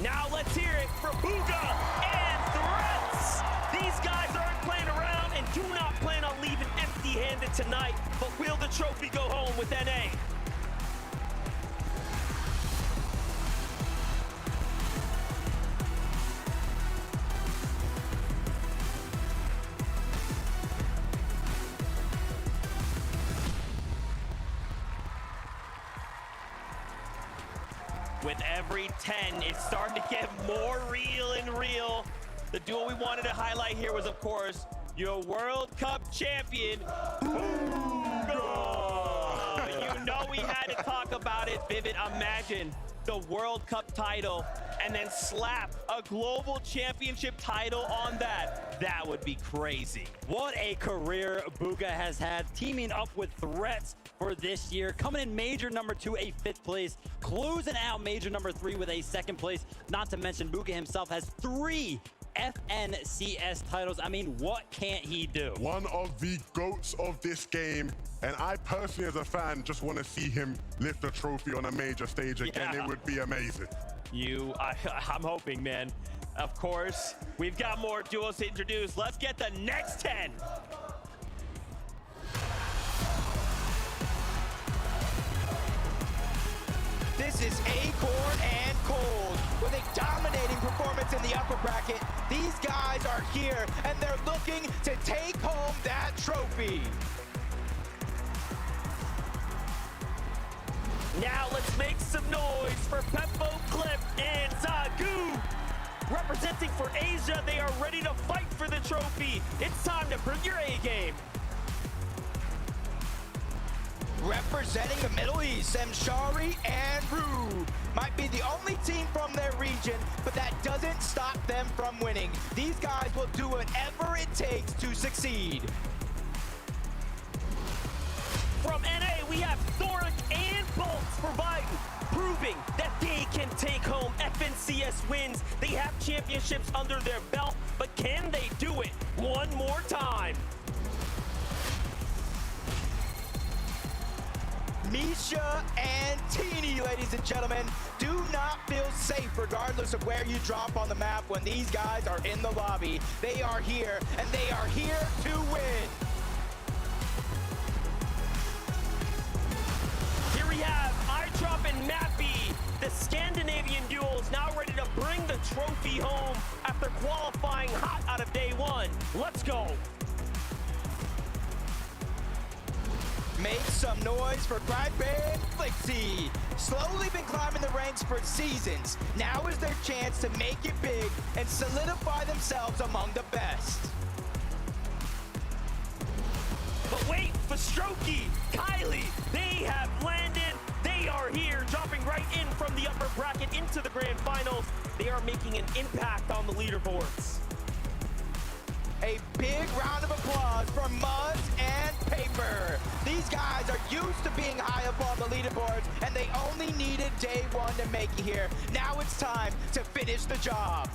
Now let's hear it for Booga and Threats. These guys aren't playing around and do not plan on leaving empty-handed tonight, but will the trophy go home with NA? With every 10, it's starting to get more real and real. The duel we wanted to highlight here was, of course, your World Cup champion, Booga! You know we had to talk about it. Vivid, imagine the World Cup title and then slap a global championship title on that. That would be crazy. What a career Booga has had, teaming up with Threats for this year, coming in major number 2, a 5th place, closing out major number 3 with a 2nd place. Not to mention Booga himself has 3 FNCS titles. I mean, what can't he do? One of the GOATs of this game, and I personally as a fan just want to see him lift a trophy on a major stage again. Yeah. It would be amazing. I'm hoping, man. Of course, we've got more duels to introduce. Let's get the next 10. This is Acorn and Cold with a dominating performance in the upper bracket. These guys are here and they're looking to take home that trophy. Now let's make some noise for Peppo, Clip, and Zagu. Representing for Asia, they are ready to fight for the trophy. It's time to bring your A game. Representing the Middle East, Mshari and Rue might be the only team from their region, but that doesn't stop them from winning. These guys will do whatever it takes to succeed. From NA, we have Thoric and Bolts providing, proving that they can take home FNCS wins. They have championships under their belt, but can they do it one more time? Misha and Teeny, ladies and gentlemen, do not feel safe regardless of where you drop on the map when these guys are in the lobby. They are here, and they are here to win. Here we have iTrop and Mappy. The Scandinavian duel is now ready to bring the trophy home after qualifying hot out of day 1. Let's go. Make some noise for Crybear and Flixie. Slowly been climbing the ranks for seasons. Now is their chance to make it big and solidify themselves among the best. But wait, Fastrokey, Kylie, they have landed. They are here, dropping right in from the upper bracket into the grand finals. They are making an impact on the leaderboards. A big round of applause for Muzz and Paper. These guys are used to being high up on the leaderboards, and they only needed day 1 to make it here. Now it's time to finish the job.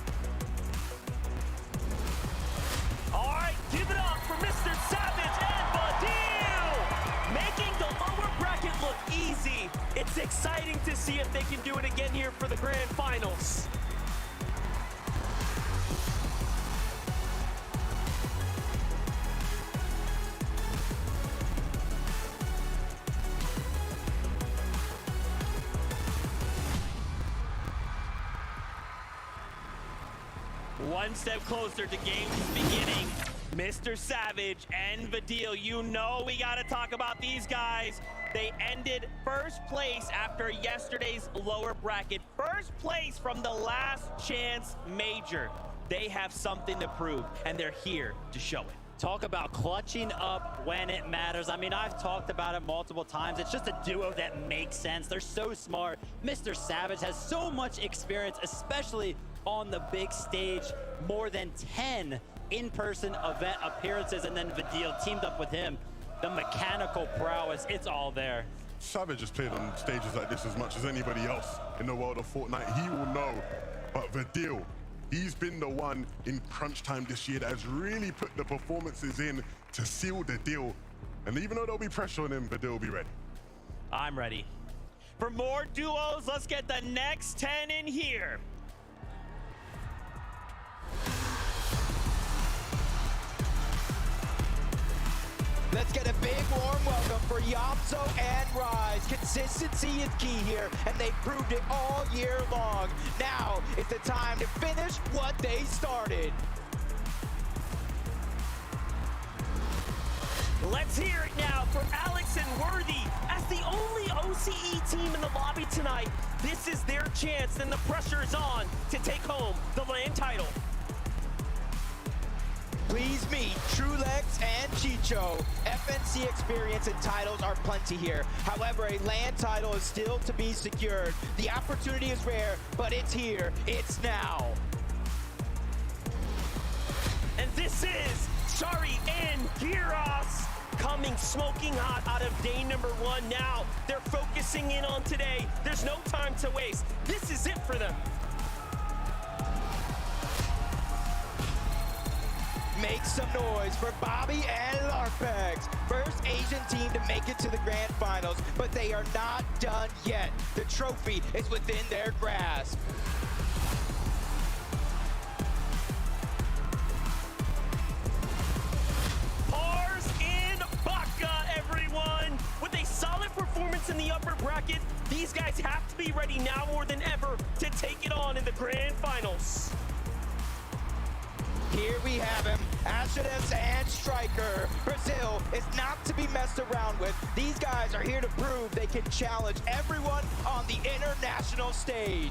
All right, give it up for Mr. Savage and Badil, making the lower bracket look easy. It's exciting to see if they can do it again here for the grand finals. One step closer to game's beginning. Mr. Savage and Vadil, you know we gotta talk about these guys. They ended first place after yesterday's lower bracket. First place from the last chance major. They have something to prove, and they're here to show it. Talk about clutching up when it matters. I mean, I've talked about it multiple times. It's just a duo that makes sense. They're so smart. Mr. Savage has so much experience, especially on the big stage. More than 10 in-person event appearances, and then Vadil teamed up with him. The mechanical prowess, it's all there. Savage has played on stages like this as much as anybody else in the world of Fortnite. He will know, but Vadil, he's been the one in crunch time this year that has really put the performances in to seal the deal. And even though there'll be pressure on him, Vadil will be ready. I'm ready. For more duos, let's get the next 10 in here. Let's get a big warm welcome for Yamso and Rise. Consistency is key here, and they proved it all year long. Now it's the time to finish what they started. Let's hear it now for Alex and Worthy. As the only OCE team in the lobby tonight, this is their chance, and the pressure is on to take home the LAN title. Please meet Trulex and Chicho. FNC experience and titles are plenty here. However, a LAN title is still to be secured. The opportunity is rare, but it's here. It's now. And this is Shari and Giros coming smoking hot out of day number 1. Now they're focusing in on today. There's no time to waste. This is it for them. Make some noise for Bobby and Larpex. First Asian team to make it to the grand finals, but they are not done yet. The trophy is within their grasp. Pars in Baka, everyone. With a solid performance in the upper bracket, these guys have to be ready now more than ever to take it on in the grand finals. Here we have him, Ashedes and Striker. Brazil is not to be messed around with. These guys are here to prove they can challenge everyone on the international stage.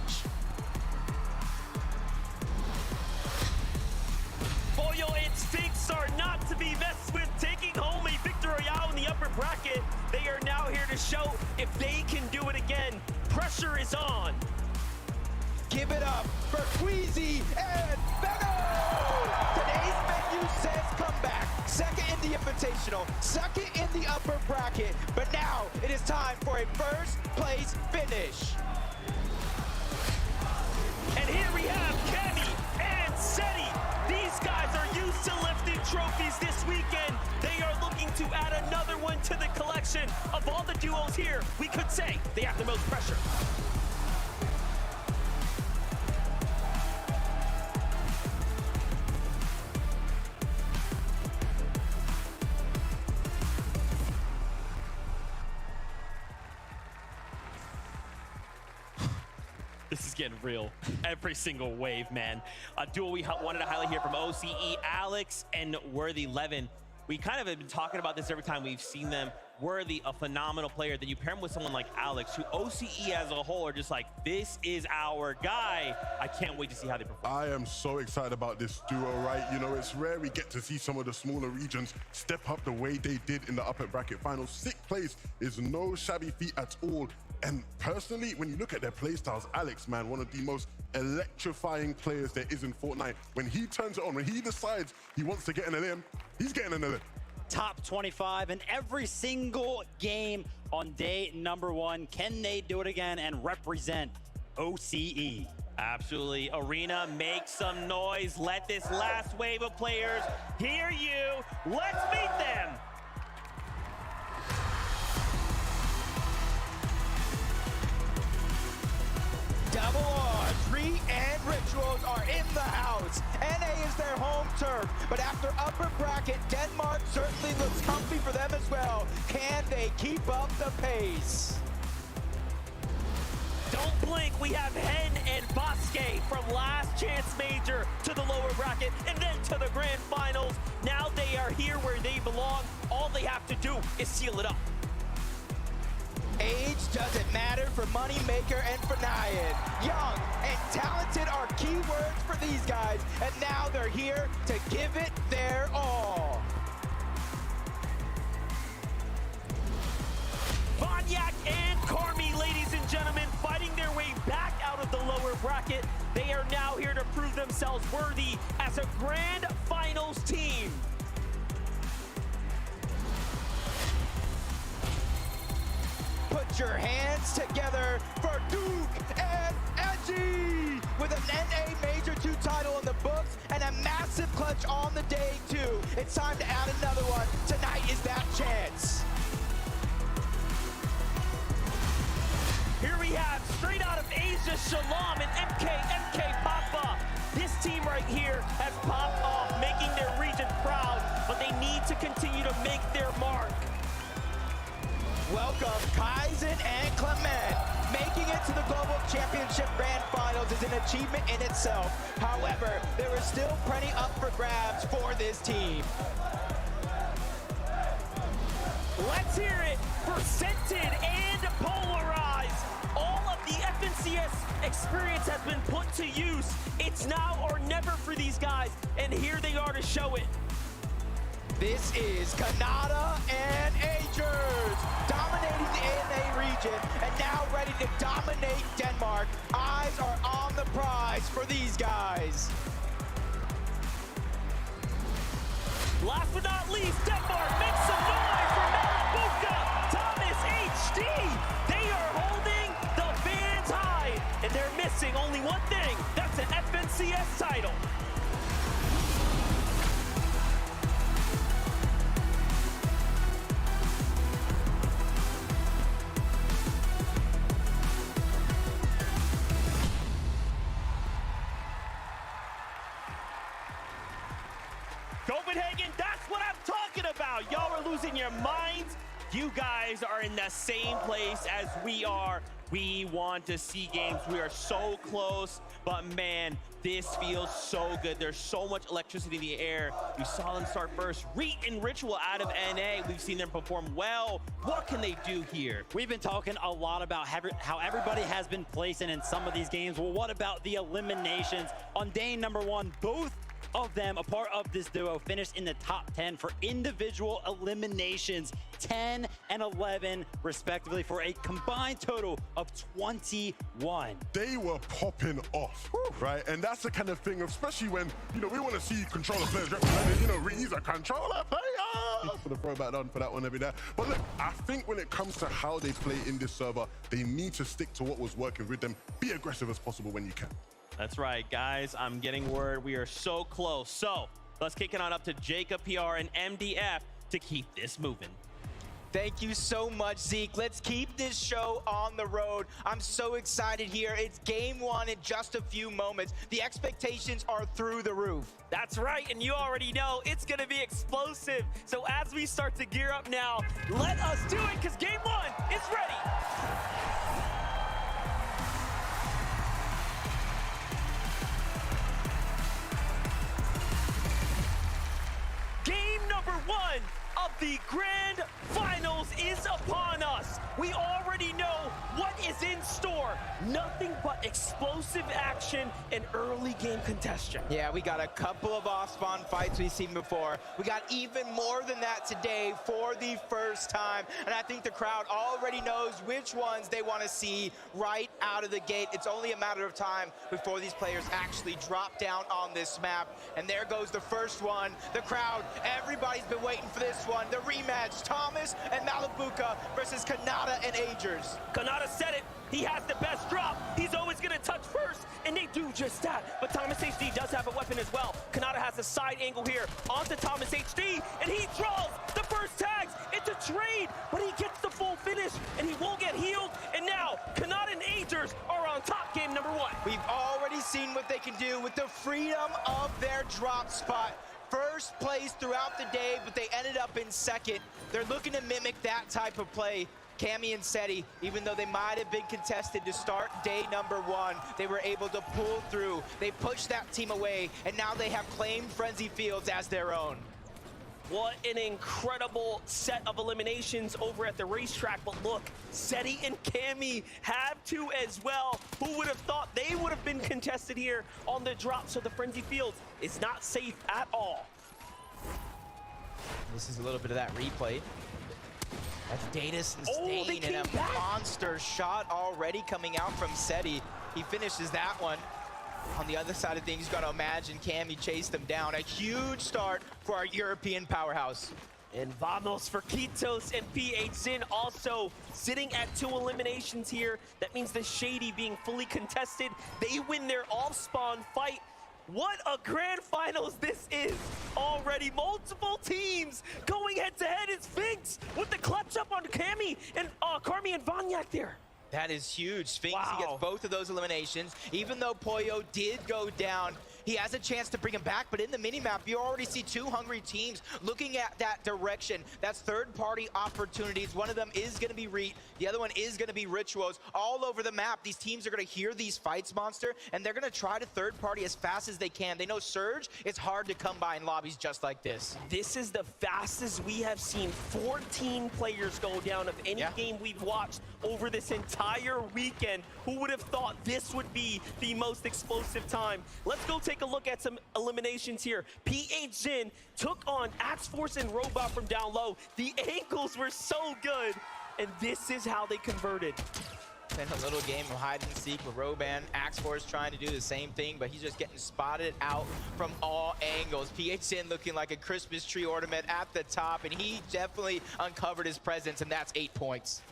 Foil and Sphinx are not to be messed with, taking home a victory royale in the upper bracket. They are now here to show if they can do it again. Pressure is on. Give it up for Queasy and Benno! Today's menu says comeback. Second in the Invitational, second in the upper bracket, but now it is time for a first place finish. And here we have Kemi and Seti. These guys are used to lifting trophies this weekend. They are looking to add another one to the collection. Of all the duos here, we could say they have the most pressure. This is getting real. Every single wave, man. A duel we wanted to highlight here from OCE, Alex and Worthy Levin. We kind of have been talking about this every time we've seen them. Worthy, a phenomenal player. Then you pair him with someone like Alex, who OCE as a whole are just like, this is our guy. I can't wait to see how they perform. I am so excited about this duo, right? You know, it's rare we get to see some of the smaller regions step up the way they did in the upper bracket finals. 6th place is no shabby feat at all. And personally, when you look at their play styles, Alex, man, one of the most electrifying players there is in Fortnite. When he turns it on, when he decides he wants to get an LM, he's getting an LM. Top 25 in every single game on day number 1. Can they do it again and represent OCE? Absolutely. Arena, make some noise. Let this last wave of players hear you. Let's meet them. Double R, 3 and Rituals are in the house. NA is their home turf, but after upper bracket, Denmark certainly looks comfy for them as well. Can they keep up the pace? Don't blink, we have Hen and Bosque from last chance major to the lower bracket and then to the grand finals. Now they are here where they belong. All they have to do is seal it up. Age doesn't matter for Moneymaker and for Nyan. Young and talented are key words for these guys, and now they're here to give it their all. Vanyak and Carmi, ladies and gentlemen, fighting their way back out of the lower bracket. They are now here to prove themselves worthy as a grand finals team. Put your hands together for Duke and Edgy! With an NA Major 2 title in the books and a massive clutch on the day too. It's time to add another one. Tonight is that chance. Here we have, straight out of Asia, Shalom and MK Papa. This team right here has popped off, making their region proud, but they need to continue to make their mark. welcome Kaizen and Clement. Making it to the Global Championship Grand Finals is an achievement in itself. However, there is still plenty up for grabs for this team. Let's hear it for Scented and Polarized. All of the FNCS experience has been put to use. It's now or never for these guys, and here they are to show it. This is Kanata and Agers dominating the ANA region and now ready to dominate Denmark. Eyes are on the prize for these guys. Last but not least, Denmark makes some noise for Memória. Thomas HD. They are holding the fans high, and they're missing only one thing. That's an FNCS title. Copenhagen, that's what I'm talking about. Y'all are losing your minds. You guys are in the same place as we are. We want to see games. We are so close, but man, this feels so good. There's so much electricity in the air. You saw them start first. Reet and Ritual out of NA. We've seen them perform well. What can they do here? We've been talking a lot about how everybody has been placing in some of these games. Well, what about the eliminations? On day number 1, both of them, a part of this duo, finished in the top 10 for individual eliminations, 10 and 11 respectively, for a combined total of 21. They were popping off, right? And that's the kind of thing, especially when, you know, we want to see controller players represented. You know, he's a controller player. For the throwback on for that one every day. But look, I think when it comes to how they play in this server, they need to stick to what was working with them. Be aggressive as possible when you can. That's right, guys. I'm getting word we are so close. So let's kick it on up to Jacob PR and MDF to keep this moving. Thank you so much, Zeke. Let's keep this show on the road. I'm so excited here. It's game 1 in just a few moments. The expectations are through the roof. That's right, and you already know it's gonna be explosive. So as we start to gear up now, let us do it, because game 1 is ready. Game number 1 of the Grand Finals is upon us. We already know what is in store. Nothing but explosive action and early game congestion. Yeah, we got a couple of off-spawn fights we've seen before. We got even more than that today for the first time. And I think the crowd already knows which ones they want to see right out of the gate. It's only a matter of time before these players actually drop down on this map. And there goes the first one. The crowd, everybody's been waiting for this one. The rematch, Thomas and Malabuka versus Kanata and Agers. Kanata said it. He has the best drop. He's always going to touch first, and they do just that. But Thomas HD does have a weapon as well. Kanata has a side angle here onto Thomas HD, and he draws the first tags. It's a trade, but he gets the full finish, and he won't get healed. And now, Kanata and Agers are on top, game number 1. We've already seen what they can do with the freedom of their drop spot. First place throughout the day, but they ended up in second. They're looking to mimic that type of play. Cammy and Seti, even though they might have been contested to start day number 1, they were able to pull through. They pushed that team away, and now they have claimed Frenzy Fields as their own. What an incredible set of eliminations over at the racetrack. But look, Seti and Cammy have to as well. Who would have thought they would have been contested here on the drop? So the Frenzy Fields is not safe at all. This is a little bit of that replay. That's Data Sustain and a monster shot already coming out from Seti. He finishes that one. On the other side of things, you got to imagine Cammy chased them down. A huge start for our European powerhouse. And vamos for Kitos and PH Zin also sitting at 2 eliminations here. That means the Shady being fully contested. They win their off-spawn fight. What a grand finals this is. Already multiple teams going head-to-head. It's Sphinx with the clutch up on Cammy and Carmi and Vanyak there. That is huge. Sphinx, he gets both of those eliminations. Even though Poyo did go down, he has a chance to bring him back, but in the minimap, you already see two hungry teams looking at that direction. That's third-party opportunities. One of them is going to be Reet. The other one is going to be Rituals. All over the map, these teams are going to hear these fights, Monster, and they're going to try to third-party as fast as they can. They know Surge, it's hard to come by in lobbies just like this. This is the fastest we have seen 14 players go down of any game we've watched over this entire weekend. Who would have thought this would be the most explosive time? Let's go take a look at some eliminations here. PH Jin took on Axe Force and Robot from down low. The angles were so good, and this is how they converted. Then a little game of hide and seek with Roban. Axe Force trying to do the same thing, but he's just getting spotted out from all angles. PHN looking like a Christmas tree ornament at the top, and he definitely uncovered his presence, and that's 8 points.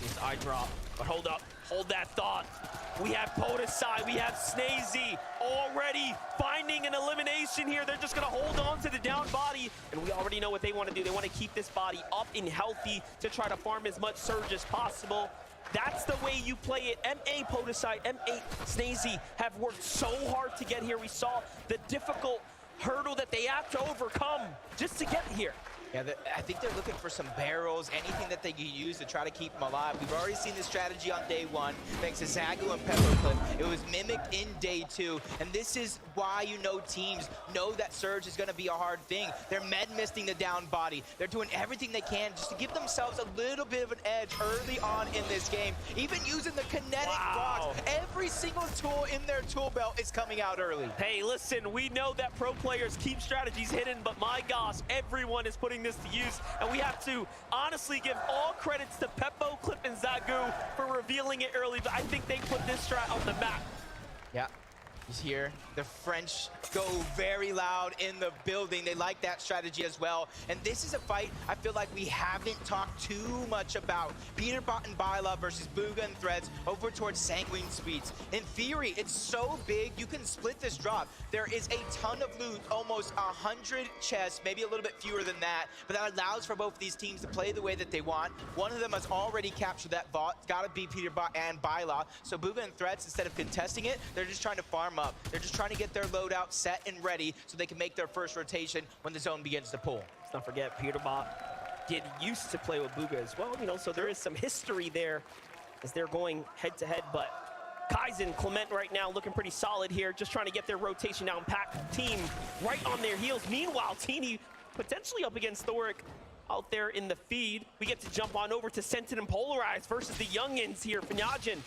This eye drop, but hold up, hold that thought. We have Podesai, we have Snazy already finding an elimination here. They're just gonna hold on to the down body, and we already know what they want to do. They want to keep this body up and healthy to try to farm as much Surge as possible. That's the way you play it. MA Podesai, MA Snazy have worked so hard to get here. We saw the difficult hurdle that they have to overcome just to get here. Yeah, I think they're looking for some barrels, anything that they can use to try to keep them alive. We've already seen this strategy on day 1, thanks to Zagu and Pepperclip. It was mimicked in day 2, and this is why you know teams know that Surge is going to be a hard thing. They're med-misting the down body. They're doing everything they can just to give themselves a little bit of an edge early on in this game, even using the kinetic blocks. Every single tool in their tool belt is coming out early. Hey, listen, we know that pro players keep strategies hidden, but my gosh, everyone is putting this to use, and we have to honestly give all credits to Peppo, Clip, and Zagu for revealing it early, but I think they put this strat on the map. Yeah. He's here. The French go very loud in the building. They like that strategy as well. And this is a fight I feel like we haven't talked too much about. Peterbot and Byla versus Bugha and Threads over towards Sanguine Sweets. In theory, it's so big, you can split this drop. There is a ton of loot, almost 100 chests, maybe a little bit fewer than that, but that allows for both these teams to play the way that they want. One of them has already captured that vault. It's got to be Peterbot and Byla. So Bugha and Threads, instead of contesting it, they're just trying to farm up. They're just trying to get their loadout set and ready so they can make their first rotation when the zone begins to pull. Let's not forget, Peterbot used to play with Bugha as well, you know, so there is some history there as they're going head-to-head, but Kaizen, Clement right now looking pretty solid here, just trying to get their rotation down, pack team right on their heels. Meanwhile, Teeny potentially up against Thoric out there in the feed. We get to jump on over to Sentin and Polarized versus the youngins here, Fanyajin.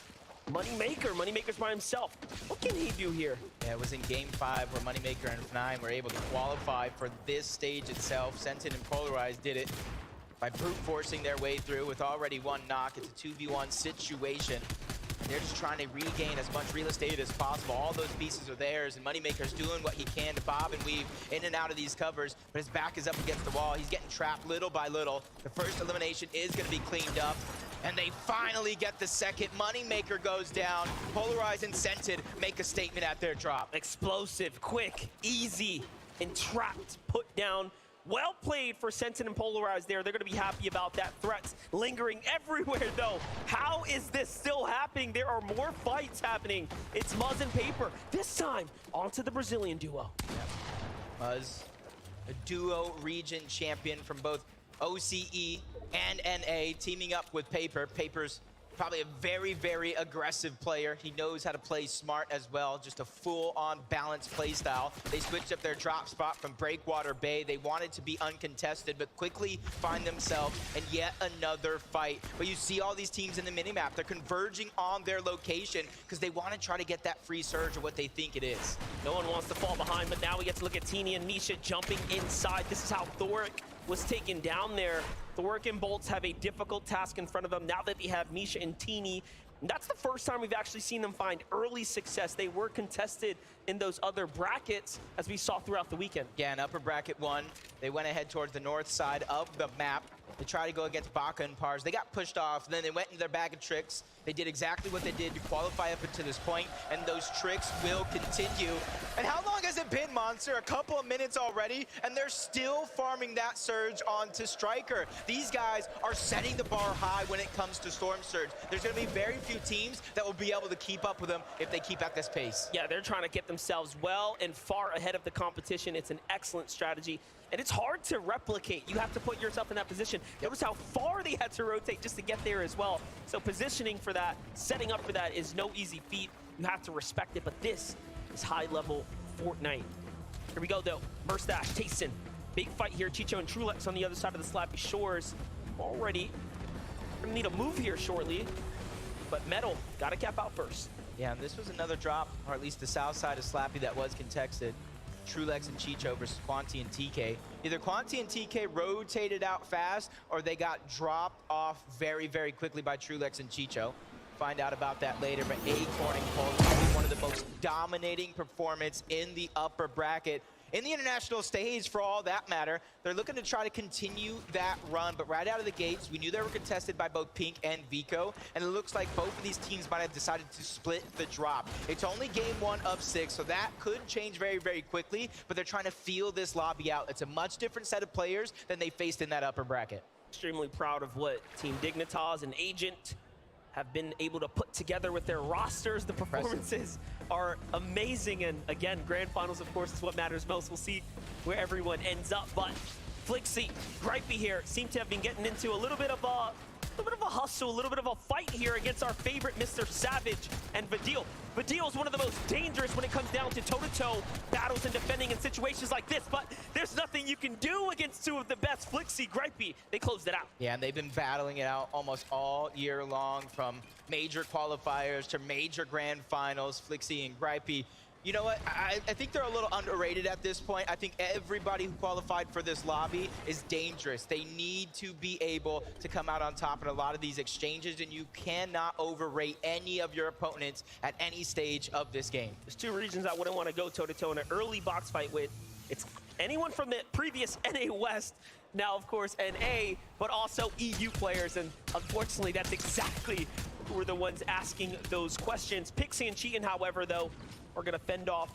Moneymaker's by himself. What can he do here? Yeah, it was in game 5 where Moneymaker and F9 were able to qualify for this stage itself. Sentin and Polarized did it by brute forcing their way through with already one knock. It's a 2v1 situation. They're just trying to regain as much real estate as possible. All those pieces are theirs, and Moneymaker's doing what he can to bob and weave in and out of these covers, but his back is up against the wall. He's getting trapped little by little. The first elimination is going to be cleaned up, and they finally get the second. Moneymaker goes down. Polarized and Scented make a statement at their drop. Explosive, quick, easy, and trapped, put down. Well played for Sentin and Polarized there. They're going to be happy about that. Threats lingering everywhere, though. How is this still happening? There are more fights happening. It's Muzz and Paper. This time, onto the Brazilian duo. Muzz, a duo region champion from both OCE and NA, teaming up with Paper. Paper's probably a very, very aggressive player. He knows how to play smart as well. Just a full-on balanced play style. They switched up their drop spot from Breakwater Bay. They wanted to be uncontested, but quickly find themselves in yet another fight. But you see all these teams in the minimap. They're converging on their location because they want to try to get that free surge of what they think it is. No one wants to fall behind, but now we get to look at Teeny and Misha jumping inside. This is how Thoric was taken down there. Thoric and Bolts have a difficult task in front of them now that they have Misha and Teeny. And that's the first time we've actually seen them find early success. They were contested in those other brackets, as we saw throughout the weekend. Yeah, in upper bracket 1, they went ahead towards the north side of the map. They tried to go against Baka and Pars. They got pushed off. Then they went into their bag of tricks. They did exactly what they did to qualify up until this point, and those tricks will continue. And how long has it been, Monster? A couple of minutes already, and they're still farming that Surge onto Striker. These guys are setting the bar high when it comes to Storm Surge. There's going to be very few teams that will be able to keep up with them if they keep at this pace. Yeah, they're trying to get themselves well and far ahead of the competition. It's an excellent strategy, and it's hard to replicate. You have to put yourself in that position. Notice how far they had to rotate just to get there as well. So positioning for that, setting up for that is no easy feat. You have to respect it, but this is high-level Fortnite. Here we go, though. Burstash, Tayson. Big fight here. Chicho and Trulex on the other side of the Slappy Shores. Already gonna need a move here shortly, but Metal got to cap out first. Yeah, and this was another drop, or at least the south side of Slappy that was contested. Trulex and Chicho versus Quanti and TK. Either Quanti and TK rotated out fast, or they got dropped off very, very quickly by Trulex and Chicho. Find out about that later, but Acorning pulls probably one of the most dominating performance in the upper bracket. In the international stage, for all that matter, they're looking to try to continue that run, but right out of the gates, we knew they were contested by both Pink and Vico, and it looks like both of these teams might have decided to split the drop. It's only game 1 of 6, so that could change very, very quickly, but they're trying to feel this lobby out. It's a much different set of players than they faced in that upper bracket. Extremely proud of what Team Dignitas and Agent have been able to put together with their rosters. The performances are amazing, and again, grand finals, of course, is what matters most. We'll see where everyone ends up, but Flixie, Gripey here, seem to have been getting into a little bit of a hustle, a little bit of a fight here against our favorite Mr. Savage and Vadil. Vadil is one of the most dangerous when it comes down to toe-to-toe battles and defending in situations like this, but there's nothing you can do against two of the best. Flixie, Gripey, they closed it out. Yeah, and they've been battling it out almost all year long, from major qualifiers to major grand finals. Flixie and Gripey, you know what? I think they're a little underrated at this point. I think everybody who qualified for this lobby is dangerous. They need to be able to come out on top in a lot of these exchanges, and you cannot overrate any of your opponents at any stage of this game. There's two regions I wouldn't want to go toe-to-toe in an early box fight with. It's anyone from the previous NA West, now of course NA, but also EU players, and unfortunately that's exactly who were the ones asking those questions. Pixie and Cheatin', however, though, are going to fend off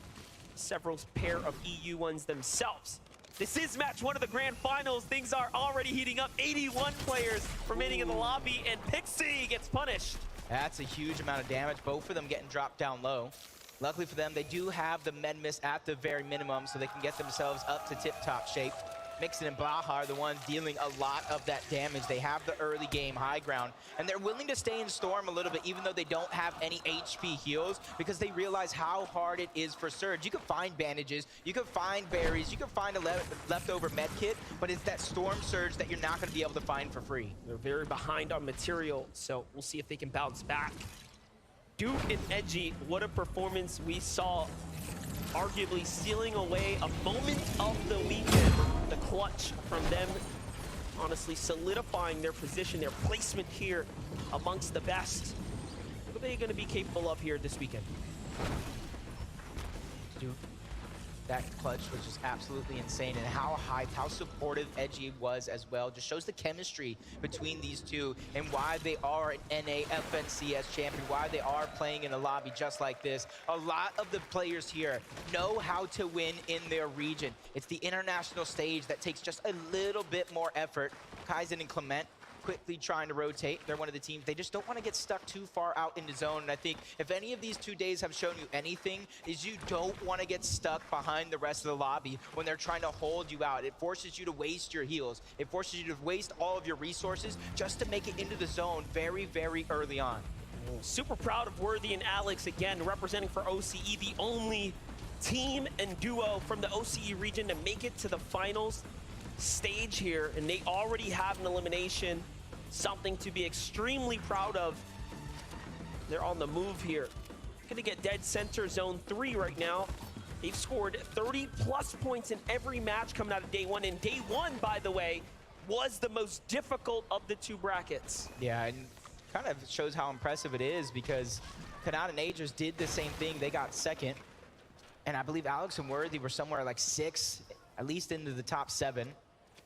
several pair of EU ones themselves. This is match 1 of the grand finals. Things are already heating up. 81 players remaining in the lobby, and Pixie gets punished. That's a huge amount of damage. Both of them getting dropped down low. Luckily for them, they do have the med miss at the very minimum, so they can get themselves up to tip-top shape. Mixon and Baja are the ones dealing a lot of that damage. They have the early game high ground, and they're willing to stay in Storm a little bit, even though they don't have any HP heals, because they realize how hard it is for Surge. You can find bandages, you can find berries, you can find a leftover med kit, but it's that Storm Surge that you're not going to be able to find for free. They're very behind on material, so we'll see if they can bounce back. Duke and Edgy, what a performance we saw. Arguably stealing away a moment of the weekend. The clutch from them, honestly solidifying their position, their placement here amongst the best. What are they going to be capable of here this weekend? Duke, that clutch was just absolutely insane, and how hyped, how supportive Edgy was as well. Just shows the chemistry between these two and why they are an NA FNCS champion, why they are playing in a lobby just like this. A lot of the players here know how to win in their region. It's the international stage that takes just a little bit more effort. Kaizen and Clement quickly trying to rotate. They're one of the teams. They just don't want to get stuck too far out in the zone. And I think if any of these 2 days have shown you anything, is you don't want to get stuck behind the rest of the lobby when they're trying to hold you out. It forces you to waste your heals. It forces you to waste all of your resources just to make it into the zone very, very early on. Super proud of Worthy and Alex, again, representing for OCE, the only team and duo from the OCE region to make it to the finals stage here, and they already have an elimination, something to be extremely proud of. They're on the move here. Gonna get dead center zone 3 right now. They've scored 30+ points in every match coming out of day 1, and day 1, by the way, was the most difficult of the 2 brackets. Yeah, and kind of shows how impressive it is, because Kanata and Agers did the same thing. They got second, and I believe Alex and Worthy were somewhere like 6, at least into the top 7.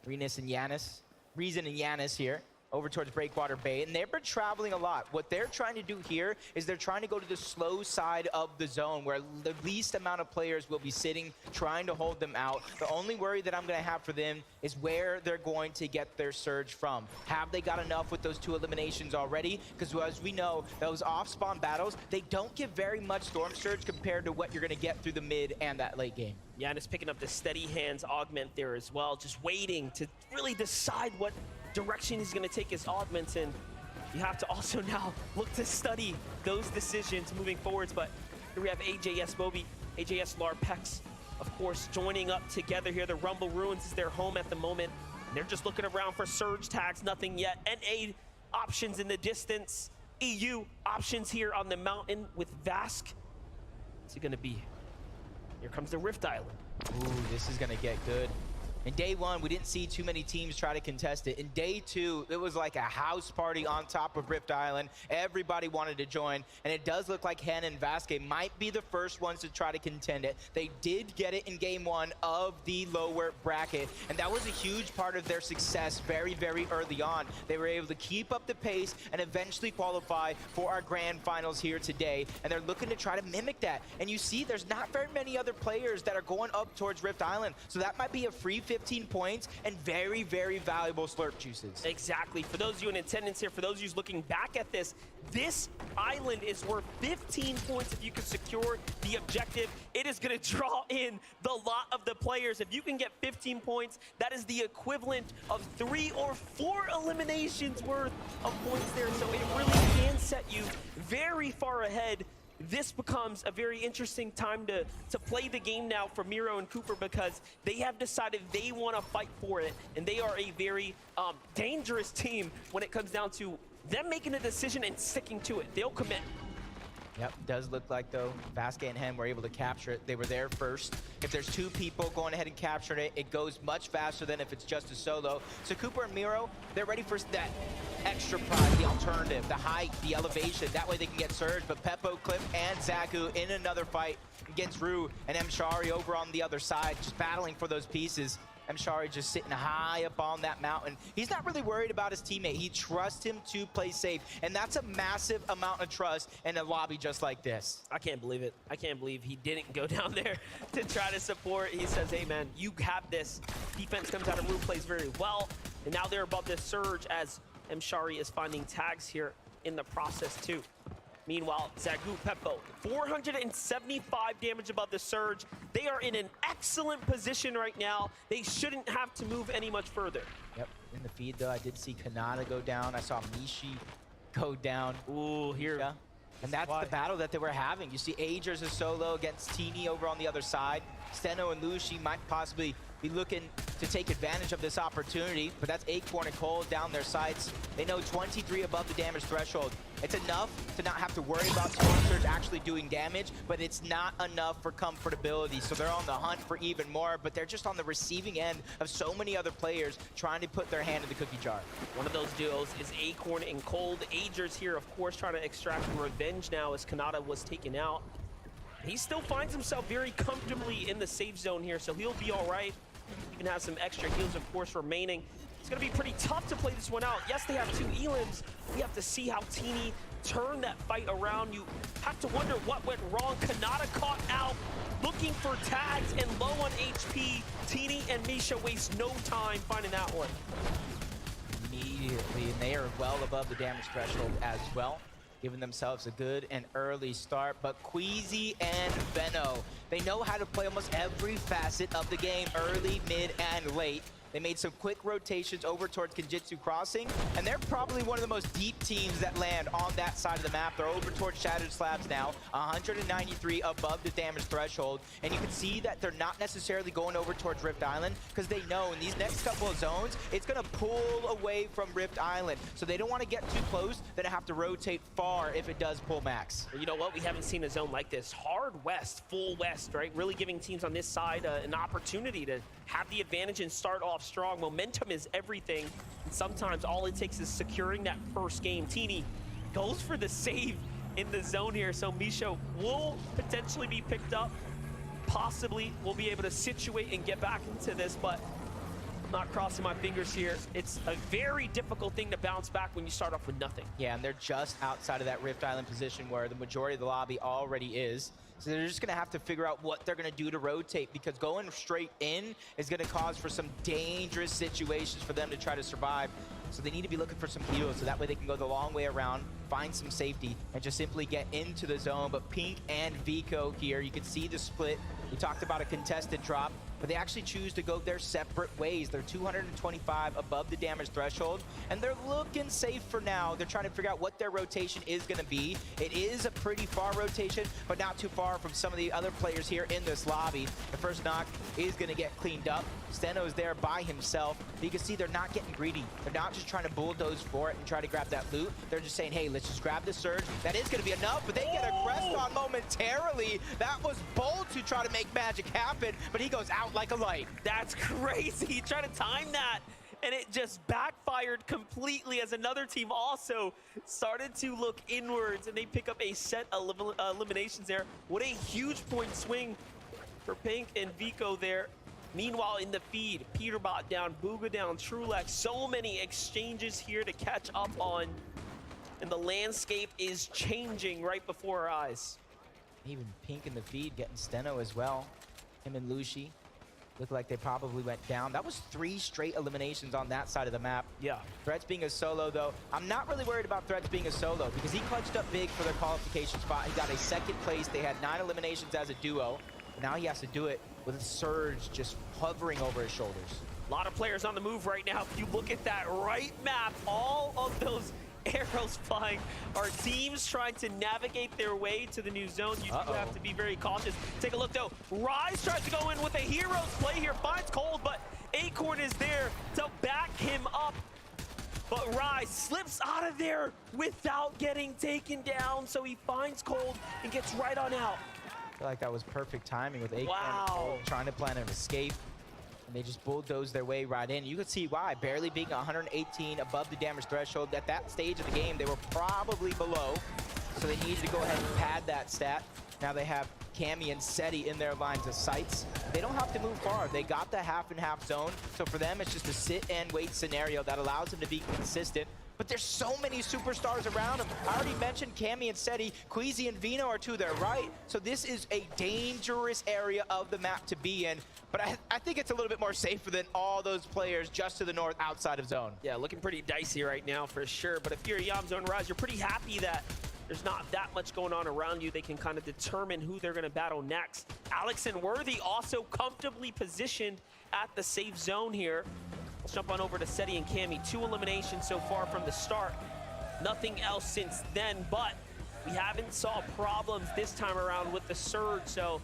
Renus and Yanis Reason and Yanis here over towards Breakwater Bay, and they've been traveling a lot. What they're trying to do here is they're trying to go to the slow side of the zone where the least amount of players will be sitting, trying to hold them out. The only worry that I'm going to have for them is where they're going to get their surge from. Have they got enough with those 2 eliminations already? Because as we know, those off-spawn battles, they don't give very much Storm Surge compared to what you're going to get through the mid and that late game. Yanis picking up the steady hands augment there as well, just waiting to really decide what direction he's going to take his augments in. You have to also now look to study those decisions moving forwards. But here we have AJS Moby, AJS Larpex, of course, joining up together here. The Rumble Ruins is their home at the moment. They're just looking around for surge tags, nothing yet. NA options in the distance. EU options here on the mountain with Vask. What's it going to be? Here comes the Rift Island. Ooh, this is going to get good. In day 1, we didn't see too many teams try to contest it. In day 2, it was like a house party on top of Rift Island. Everybody wanted to join, and it does look like Hen and Vasquez might be the first ones to try to contend it. They did get it in game 1 of the lower bracket, and that was a huge part of their success very, very early on. They were able to keep up the pace and eventually qualify for our grand finals here today, and they're looking to try to mimic that. And you see there's not very many other players that are going up towards Rift Island, so that might be a free 15 points and very, very valuable slurp juices. Exactly. For those of you in attendance here, for those of you looking back at this island is worth 15 points if you can secure the objective. It is going to draw in the lot of the players. If you can get 15 points, that is the equivalent of 3 or 4 eliminations worth of points there. So it really can set you very far ahead. This becomes a very interesting time to play the game now for Miro and Cooper, because they have decided they want to fight for it, and they are a very dangerous team when it comes down to them making a decision and sticking to it. They'll commit. Yep, does look like, though, Vasquez and Hen were able to capture it. They were there first. If there's 2 people going ahead and capturing it, it goes much faster than if it's just a solo. So Cooper and Miro, they're ready for that extra prize, the alternative, the height, the elevation. That way they can get Surge. But Peppo, Clip, and Zaku in another fight against Rue and Mshari over on the other side, just battling for those pieces. Mshari just sitting high up on that mountain. He's not really worried about his teammate. He trusts him to play safe, and that's a massive amount of trust in a lobby just like this. I can't believe it. I can't believe he didn't go down there to try to support. He says, hey, man, you have this. Defense comes out of Rue, plays very well, and now they're above this surge as Mshari is finding tags here in the process, too. Meanwhile, Zagu Peppo, 475 damage above the surge. They are in an excellent position right now. They shouldn't have to move any much further. Yep, in the feed, though, I did see Kanata go down. I saw Mishi go down. Ooh, here. Yeah. And that's the battle that they were having. You see Agers is solo against Teeny over on the other side. Steno and Lushi might possibly be looking to take advantage of this opportunity, but that's Acorn and Cole down their sights. They know 23 above the damage threshold. It's enough to not have to worry about Storm Surge actually doing damage, but it's not enough for comfortability. So they're on the hunt for even more, but they're just on the receiving end of so many other players trying to put their hand in the cookie jar. One of those duos is Acorn and Cold. Agers here, of course, trying to extract revenge now as Kanata was taken out. He still finds himself very comfortably in the safe zone here, so he'll be all right. Even has some extra heals, of course, remaining. It's going to be pretty tough to play this one out. Yes, they have 2 elims. We have to see how Teeny turn that fight around. You have to wonder what went wrong. Kanata caught out, looking for tags and low on HP. Teeny and Misha waste no time finding that one. Immediately, and they are well above the damage threshold as well, giving themselves a good and early start. But Queasy and Veno, they know how to play almost every facet of the game, early, mid, and late. They made some quick rotations over towards Kenjutsu Crossing, and they're probably one of the most deep teams that land on that side of the map. They're over towards Shattered Slabs now, 193 above the damage threshold, and you can see that they're not necessarily going over towards Rift Island because they know in these next couple of zones, it's going to pull away from Rift Island. So they don't want to get too close, then have to rotate far if it does pull max. You know what? We haven't seen a zone like this. Hard west, full west, right? Really giving teams on this side an opportunity to have the advantage and start off strong. Momentum is everything, and sometimes all it takes is securing that first game. Teeny goes for the save in the zone here, so Misha will potentially be picked up. Possibly will be able to situate and get back into this, but Not crossing my fingers here. It's a very difficult thing to bounce back when you start off with nothing. Yeah, and they're just outside of that Rift Island position where the majority of the lobby already is. So they're just going to have to figure out what they're going to do to rotate, because going straight in is going to cause for some dangerous situations for them to try to survive. So they need to be looking for some heals, so that way they can go the long way around, find some safety, and just simply get into the zone. But Pink and Vico here, you can see the split. We talked about a contested drop, but they actually choose to go their separate ways. They're 225 above the damage threshold, and they're looking safe for now. They're trying to figure out what their rotation is going to be. It is a pretty far rotation, but not too far from some of the other players here in this lobby. The first knock is going to get cleaned up. Steno's there by himself. You can see they're not getting greedy. They're not just trying to bulldoze for it and try to grab that loot. They're just saying, hey, let's just grab the surge. That is going to be enough, but they get aggressed on momentarily. That was bold to try to make magic happen, but he goes out like a light. That's crazy. He tried to time that, and it just backfired completely as another team also started to look inwards, and they pick up a set of eliminations there. What a huge point swing for Pink and Vico there. Meanwhile, in the feed, Peterbot down, Booga down, Trulex. So many exchanges here to catch up on, and the landscape is changing right before our eyes. Even Pink in the feed getting Steno as well. Him and Lucy look like they probably went down. That was 3 straight eliminations on that side of the map. Yeah. Threats being a solo, though. I'm not really worried about Threats being a solo because he clutched up big for their qualification spot. He got a 2nd place. They had 9 eliminations as a duo. But now he has to do it with a surge just hovering over his shoulders. A lot of players on the move right now. If you look at that right map, all of those arrows flying are teams trying to navigate their way to the new zone. You do have to be very cautious. Take a look, though. Rise tries to go in with a hero's play here, finds Cold, but Acorn is there to back him up. But Rise slips out of there without getting taken down, so he finds Cold and gets right on out. I feel like that was perfect timing with Acorn trying to plan an escape. And they just bulldozed their way right in. You could see why. Barely being 118 above the damage threshold. At that stage of the game, they were probably below. So they needed to go ahead and pad that stat. Now they have Cammy and Seti in their lines of sights. They don't have to move far. They got the half and half zone. So for them, it's just a sit and wait scenario that allows them to be consistent. But there's so many superstars around him. I already mentioned Cammy and Seti. Queasy and Vino are to their right. So this is a dangerous area of the map to be in. But I think it's a little bit more safer than all those players just to the north outside of zone. Yeah, looking pretty dicey right now for sure. But if you're a Yam Zone Rise, you're pretty happy that there's not that much going on around you. They can kind of determine who they're going to battle next. Alex and Worthy also comfortably positioned at the safe zone here. Let's jump on over to Seti and Cammy. 2 eliminations so far from the start. Nothing else since then, but we haven't saw problems this time around with the surge, so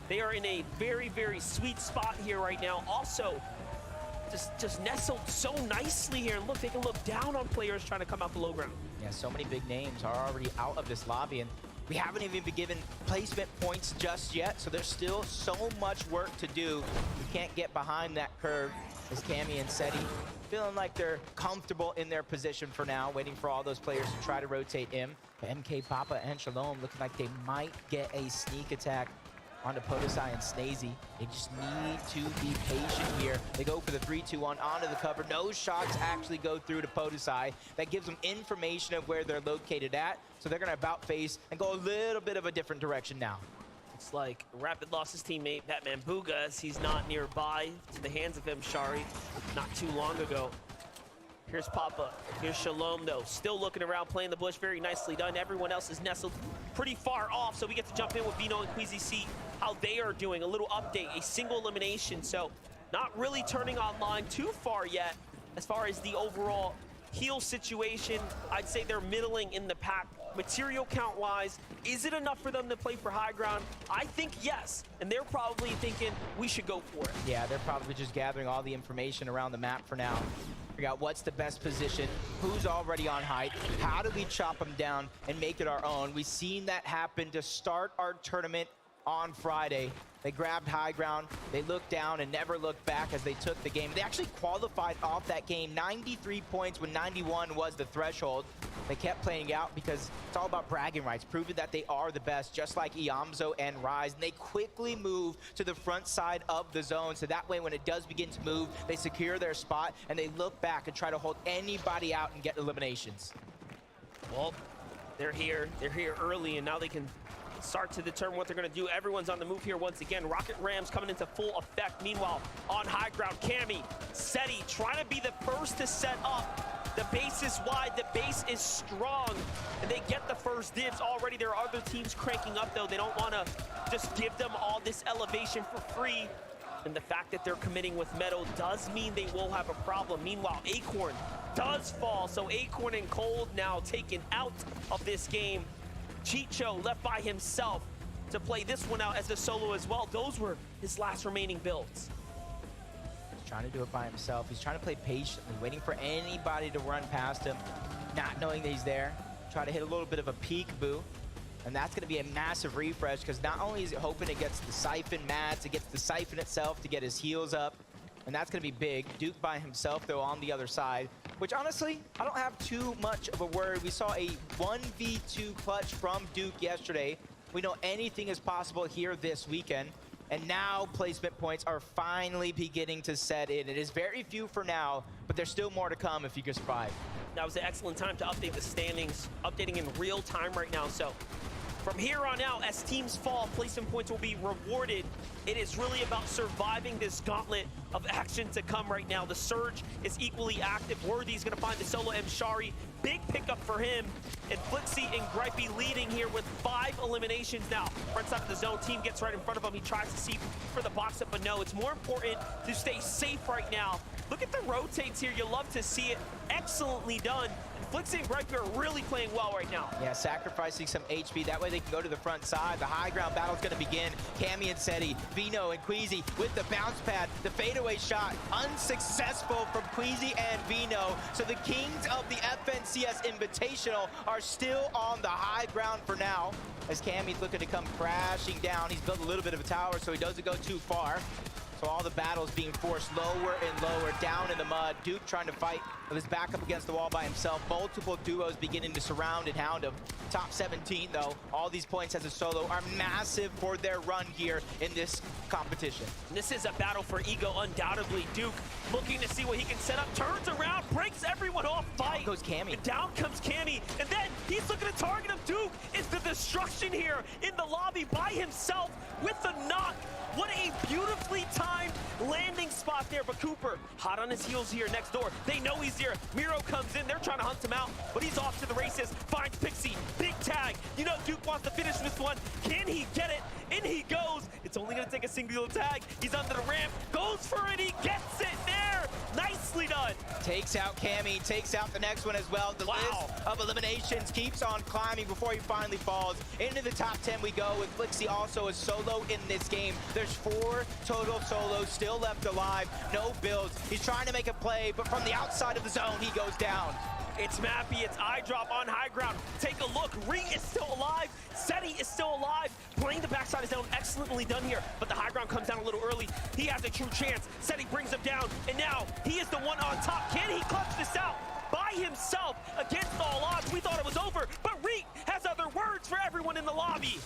they are in a very, very sweet spot here right now. Also, just nestled so nicely here. And look, they can look down on players trying to come out the low ground. Yeah, so many big names are already out of this lobby, and we haven't even been given placement points just yet, so there's still so much work to do. We can't get behind that curve. As Cammy and Seti feeling like they're comfortable in their position for now, waiting for all those players to try to rotate in. But MK, Papa, and Shalom looking like they might get a sneak attack onto Podesai and Snazy. They just need to be patient here. They go for the 3-2-1 onto the cover. No shots actually go through to Podesai. That gives them information of where they're located at. So they're going to about face and go a little bit of a different direction now. Looks like Rapid lost his teammate, Batman Booga, as he's not nearby to the hands of him, Shari, not too long ago. Here's Papa. Here's Shalom, though. Still looking around, playing the bush. Very nicely done. Everyone else is nestled pretty far off, so we get to jump in with Vino and Queasy, see how they are doing. A little update, a single elimination, so not really turning online too far yet as far as the overall heal situation. I'd say they're middling in the pack. Material count-wise, is it enough for them to play for high ground? I think yes, and they're probably thinking we should go for it. Yeah, they're probably just gathering all the information around the map for now. Figure out what's the best position, who's already on height, how do we chop them down and make it our own. We've seen that happen to start our tournament on Friday. They grabbed high ground, they looked down and never looked back as they took the game. They actually qualified off that game, 93 points when 91 was the threshold. They kept playing out because it's all about bragging rights, proving that they are the best, just like Iamzo and Rise. And they quickly move to the front side of the zone, so that way when it does begin to move, they secure their spot and they look back and try to hold anybody out and get eliminations. Well, they're here early, and now they can start to determine what they're going to do. Everyone's on the move here once again. Rocket Rams coming into full effect. Meanwhile, on high ground, Cammy, Seti trying to be the first to set up. The base is wide, the base is strong, and they get the first dibs already. There are other teams cranking up, though. They don't want to just give them all this elevation for free. And the fact that they're committing with Meadow does mean they will have a problem. Meanwhile, Acorn does fall, so Acorn and Cold now taken out of this game. Chicho left by himself to play this one out as a solo as well. Those were his last remaining builds. He's trying to do it by himself. He's trying to play patiently, waiting for anybody to run past him, not knowing that he's there. Try to hit a little bit of a peekaboo. And that's going to be a massive refresh because not only is it hoping it gets the Siphon mats, it gets the Siphon itself to get his heals up. And that's going to be big. Duke by himself, though, on the other side, which honestly, I don't have too much of a worry. We saw a 1v2 clutch from Duke yesterday. We know anything is possible here this weekend. And now placement points are finally beginning to set in. It is very few for now, but there's still more to come if you can survive. That was an excellent time to update the standings, updating in real time right now. So from here on out, as teams fall, placement points will be rewarded. It is really about surviving this gauntlet of action to come right now. The Surge is equally active. Worthy's going to find the solo M. Shari. Big pickup for him. And Flixie and Gripey leading here with 5 eliminations now. Front side of the zone, team gets right in front of him. He tries to see for the box up, but no, it's more important to stay safe right now. Look at the rotates here. You love to see it. Excellently done. Flixie and Gripey are really playing well right now. Yeah, sacrificing some HP. That way they can go to the front side. The high ground battle's going to begin. Cammy and Seti, Vino and Queasy with the bounce pad. The fadeaway shot unsuccessful from Queasy and Vino. So the kings of the FNCS Invitational are still on the high ground for now. As Cammy's looking to come crashing down. He's built a little bit of a tower, so he doesn't go too far. So all the battles being forced lower and lower, down in the mud. Duke trying to fight with his back up against the wall by himself. Multiple duos beginning to surround and hound him. Top 17, though. All these points as a solo are massive for their run here in this competition. This is a battle for ego, undoubtedly. Duke looking to see what he can set up. Turns around, breaks everyone off. Fight. Down goes Cammy. And down comes Cammy. And then he's looking to target him. Duke is the destruction here in the lobby by himself with the knock. What a beautifully timed landing spot there, but Cooper hot on his heels here next door. They know he's here. Miro comes in, they're trying to hunt him out, but he's off to the races, finds Pixie, big tag. You know Duke wants to finish this one. Can he get it? In he goes. It's only gonna take a single tag. He's under the ramp, goes for it, he gets it there. Nicely done. Takes out Cammy, takes out the next one as well. The list of eliminations keeps on climbing before he finally falls. Into the top 10 we go with Flixie also a solo in this game. There's 4 total solos still left alive, no builds. He's trying to make a play, but from the outside of the zone, he goes down. It's Mappy, it's eye drop on high ground. Take a look, Ree is still alive. Seti is still alive. Playing the backside of zone, excellently done here, but the high ground comes down a little early. He has a true chance. Seti brings him down, and now he is the one on top. Can he clutch this out by himself against all odds? We thought it was over, but Reek has other words for everyone in the lobby.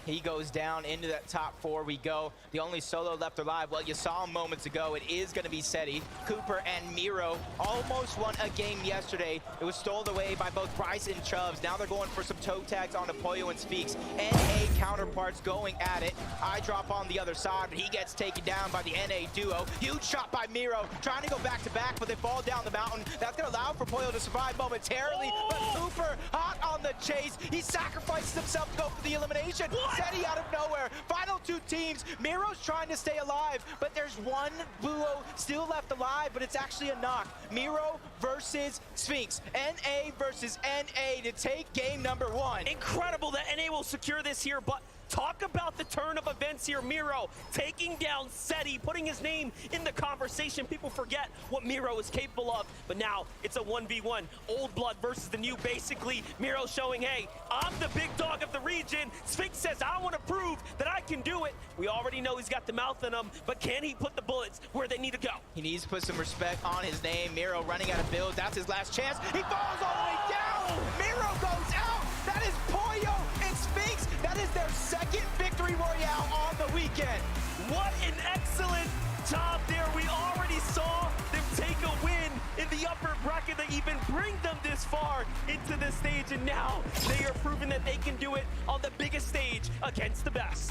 He goes down into that top 4 we go. The only solo left alive, well, you saw him moments ago. It is going to be Seti. Cooper and Miro almost won a game yesterday. It was stolen away by both Bryce and Chubbs. Now they're going for some toe tags on Apoyo and Speaks. NA counterparts going at it. Eye drop on the other side, but he gets taken down by the NA duo. Huge shot by Miro, trying to go back to back, but they fall down the mountain. That's going to allow for Apoyo to survive momentarily, but Cooper hot on the chase. He sacrifices himself to go for the elimination. Seti out of nowhere. Final 2 teams. Miro's trying to stay alive, but there's one duo still left alive, but it's actually a knock. Miro versus Sphinx. NA versus NA to take game number 1. Incredible that NA will secure this here, but Talk about the turn of events here. Miro taking down Seti, putting his name in the conversation. People forget what Miro is capable of, but now it's a 1v1. Old blood versus the new. Basically, Miro showing, hey, I'm the big dog of the region. Sphinx says, I want to prove that I can do it. We already know he's got the mouth in him, but can he put the bullets where they need to go? He needs to put some respect on his name. Miro running out of builds. That's his last chance. He falls all the way down. Miro goes out. That is Pollo and Sphinx. That is their second victory royale on the weekend. What an excellent job there. We already saw them take a win in the upper bracket. They even bring them this far into the stage, and now they are proving that they can do it on the biggest stage against the best.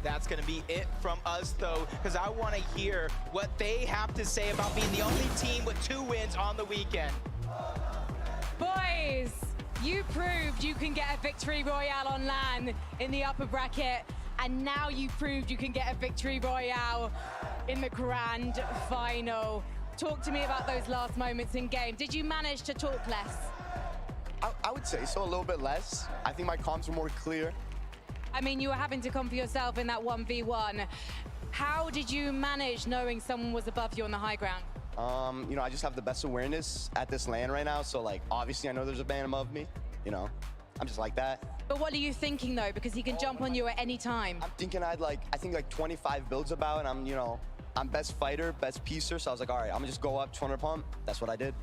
That's going to be it from us, though, because I want to hear what they have to say about being the only team with 2 wins on the weekend. Boys, you proved you can get a victory royale on LAN in the upper bracket, and now you proved you can get a victory royale in the grand final. Talk to me about those last moments in game. Did you manage to talk less? I would say so, a little bit less. I think my comms were more clear. I mean, you were having to come for yourself in that 1v1. How did you manage knowing someone was above you on the high ground? You know, I just have the best awareness at this LAN right now. So, like, obviously I know there's a man above me, you know. I'm just like that. But what are you thinking, though? Because he can jump on you at any time. I'm thinking I think like 25 builds about, and I'm, you know, I'm best fighter, best piecer. So I was like, all right, I'm gonna just go up 200 pump. That's what I did.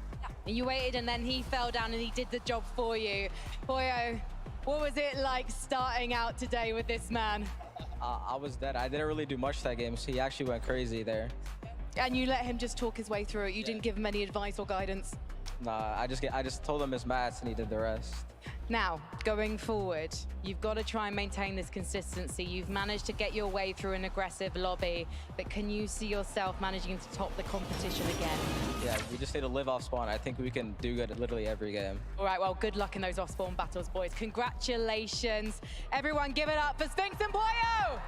And you waited, and then he fell down, and he did the job for you. Pollo, what was it like starting out today with this man? I was dead. I didn't really do much that game, so he actually went crazy there. And you let him just talk his way through it. You didn't give him any advice or guidance. Nah, I just told him his maths, and he did the rest. Now, going forward, you've got to try and maintain this consistency. You've managed to get your way through an aggressive lobby, but can you see yourself managing to top the competition again? Yeah, we just need to live off spawn. I think we can do good at literally every game. All right, well, good luck in those off-spawn battles, boys. Congratulations. Everyone give it up for Sphinx and Pollo!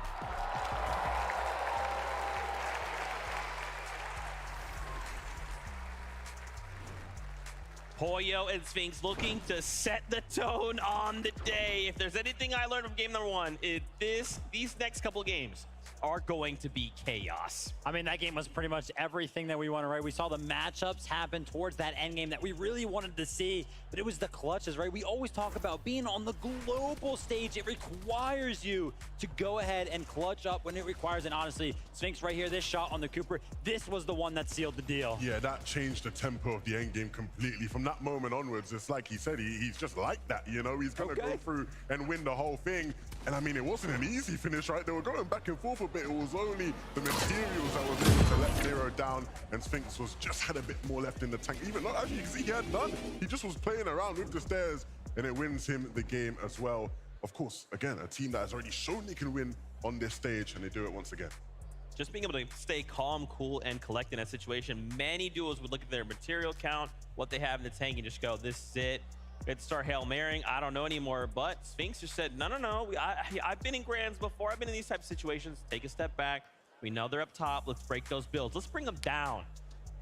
Pollo and Sphinx looking to set the tone on the day. If there's anything I learned from game number 1, these next couple of games are going to be chaos. I mean, that game was pretty much everything that we wanted, right? We saw the matchups happen towards that end game that we really wanted to see, but it was the clutches, right? We always talk about being on the global stage. It requires you to go ahead and clutch up when it requires, and honestly, Sphinx right here, this shot on the Cooper, this was the one that sealed the deal. Yeah, that changed the tempo of the end game completely. From that moment onwards, it's like he said, he's just like that, you know? He's gonna go through and win the whole thing. And I mean, it wasn't an easy finish, right? They were going back and forth a bit. It was only the materials that was able to let Miro down, and Sphinx was just had a bit more left in the tank. Even though, as you can see, he had none. He just was playing around with the stairs, and it wins him the game as well. Of course, again, a team that has already shown they can win on this stage, and they do it once again. Just being able to stay calm, cool, and collect in that situation. Many duos would look at their material count, what they have in the tank, and just go, this is it. It'd start Hail Marrying. I don't know anymore. But Sphinx just said, no. I've been in grands before. I've been in these types of situations. Take a step back. We know they're up top. Let's break those builds. Let's bring them down.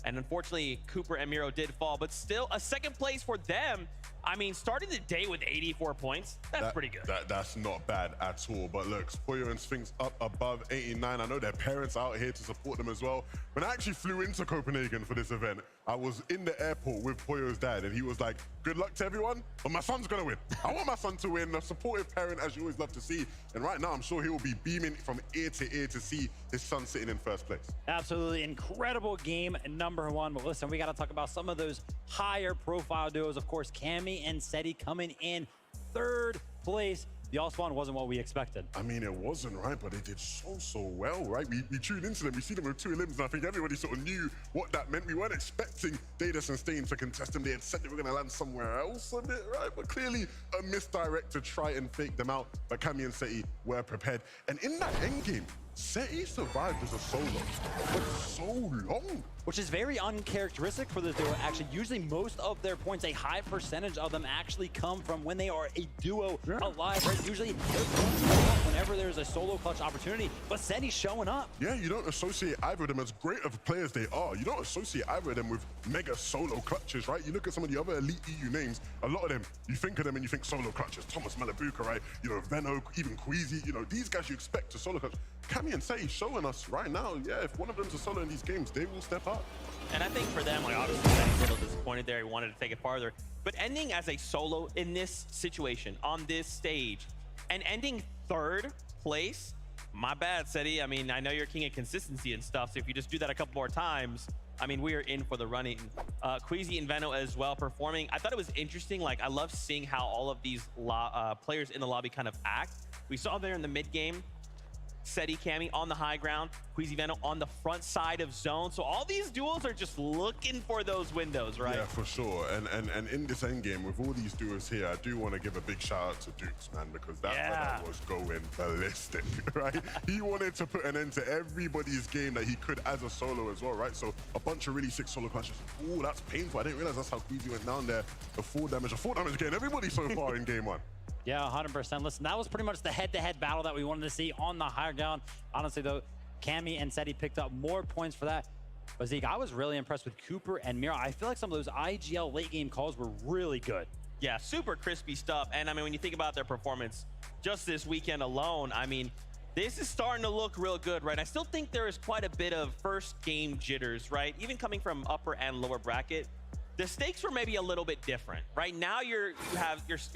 And unfortunately, Cooper and Miro did fall, but still a second place for them. I mean, starting the day with 84 points, that's pretty good. That's not bad at all. But look, Pollo and Sphinx up above 89. I know their parents out here to support them as well. When I actually flew into Copenhagen for this event, I was in the airport with Pollo's dad, and he was like, good luck to everyone, but my son's gonna win. I want my son to win, a supportive parent, as you always love to see. And right now, I'm sure he will be beaming from ear to ear to see his son sitting in first place. Absolutely incredible game number 1. But listen, we got to talk about some of those higher profile duos. Of course, Cammy and Seti coming in 3rd place. The all-spawn wasn't what we expected. I mean, it wasn't, right? But they did so well, right? We tuned into them, we see them with 2 limbs, and I think everybody sort of knew what that meant. We weren't expecting Daedus and Stain to contest them. They had said they were going to land somewhere else a bit, right? But clearly a misdirect to try and fake them out. But Cammy and Seti were prepared. And in that endgame, Seti survived as a solo for so long. Which is very uncharacteristic for this duo. Actually, usually most of their points, a high percentage of them actually come from when they are a duo alive, right? Usually they're points go up whenever there's a solo clutch opportunity, but Seti's showing up. Yeah, you don't associate either of them, as great of players they are, you don't associate either of them with mega solo clutches, right? You look at some of the other elite EU names, a lot of them, you think of them and you think solo clutches. Thomas Malabuka, right? You know, Venno, even Queasy, you know, these guys you expect to solo clutch. Cammy and Seti showing us right now, yeah, if one of them's a solo in these games, they will step up. And I think for them, like obviously Seti's a little disappointed there. He wanted to take it farther. But ending as a solo in this situation, on this stage, and ending 3rd place, my bad, Seti. I mean, I know you're king of consistency and stuff, so if you just do that a couple more times, I mean, we are in for the running. Queasy and Venno as well performing. I thought it was interesting. Like, I love seeing how all of these players in the lobby kind of act. We saw there in the mid game, Seti, Cammy on the high ground, Queasy, Venno on the front side of zone. So all these duels are just looking for those windows, right? Yeah, for sure. And in this end game, with all these duos here, I do want to give a big shout out to Dukes, man, because that brother was going ballistic, right? He wanted to put an end to everybody's game that he could as a solo as well, right? So a bunch of really sick solo clashes. Ooh, that's painful. I didn't realize that's how Queasy went down there. A 4 damage getting everybody so far in game 1. Yeah, 100%. Listen, that was pretty much the head-to-head battle that we wanted to see on the higher ground. Honestly, though, Cammy and Seti picked up more points for that. But Zeke, I was really impressed with Cooper and Mira. I feel like some of those IGL late-game calls were really good. Yeah, super crispy stuff. And I mean, when you think about their performance just this weekend alone, I mean, this is starting to look real good, right? I still think there is quite a bit of first game jitters, right? Even coming from upper and lower bracket. The stakes were maybe a little bit different. Right now, you're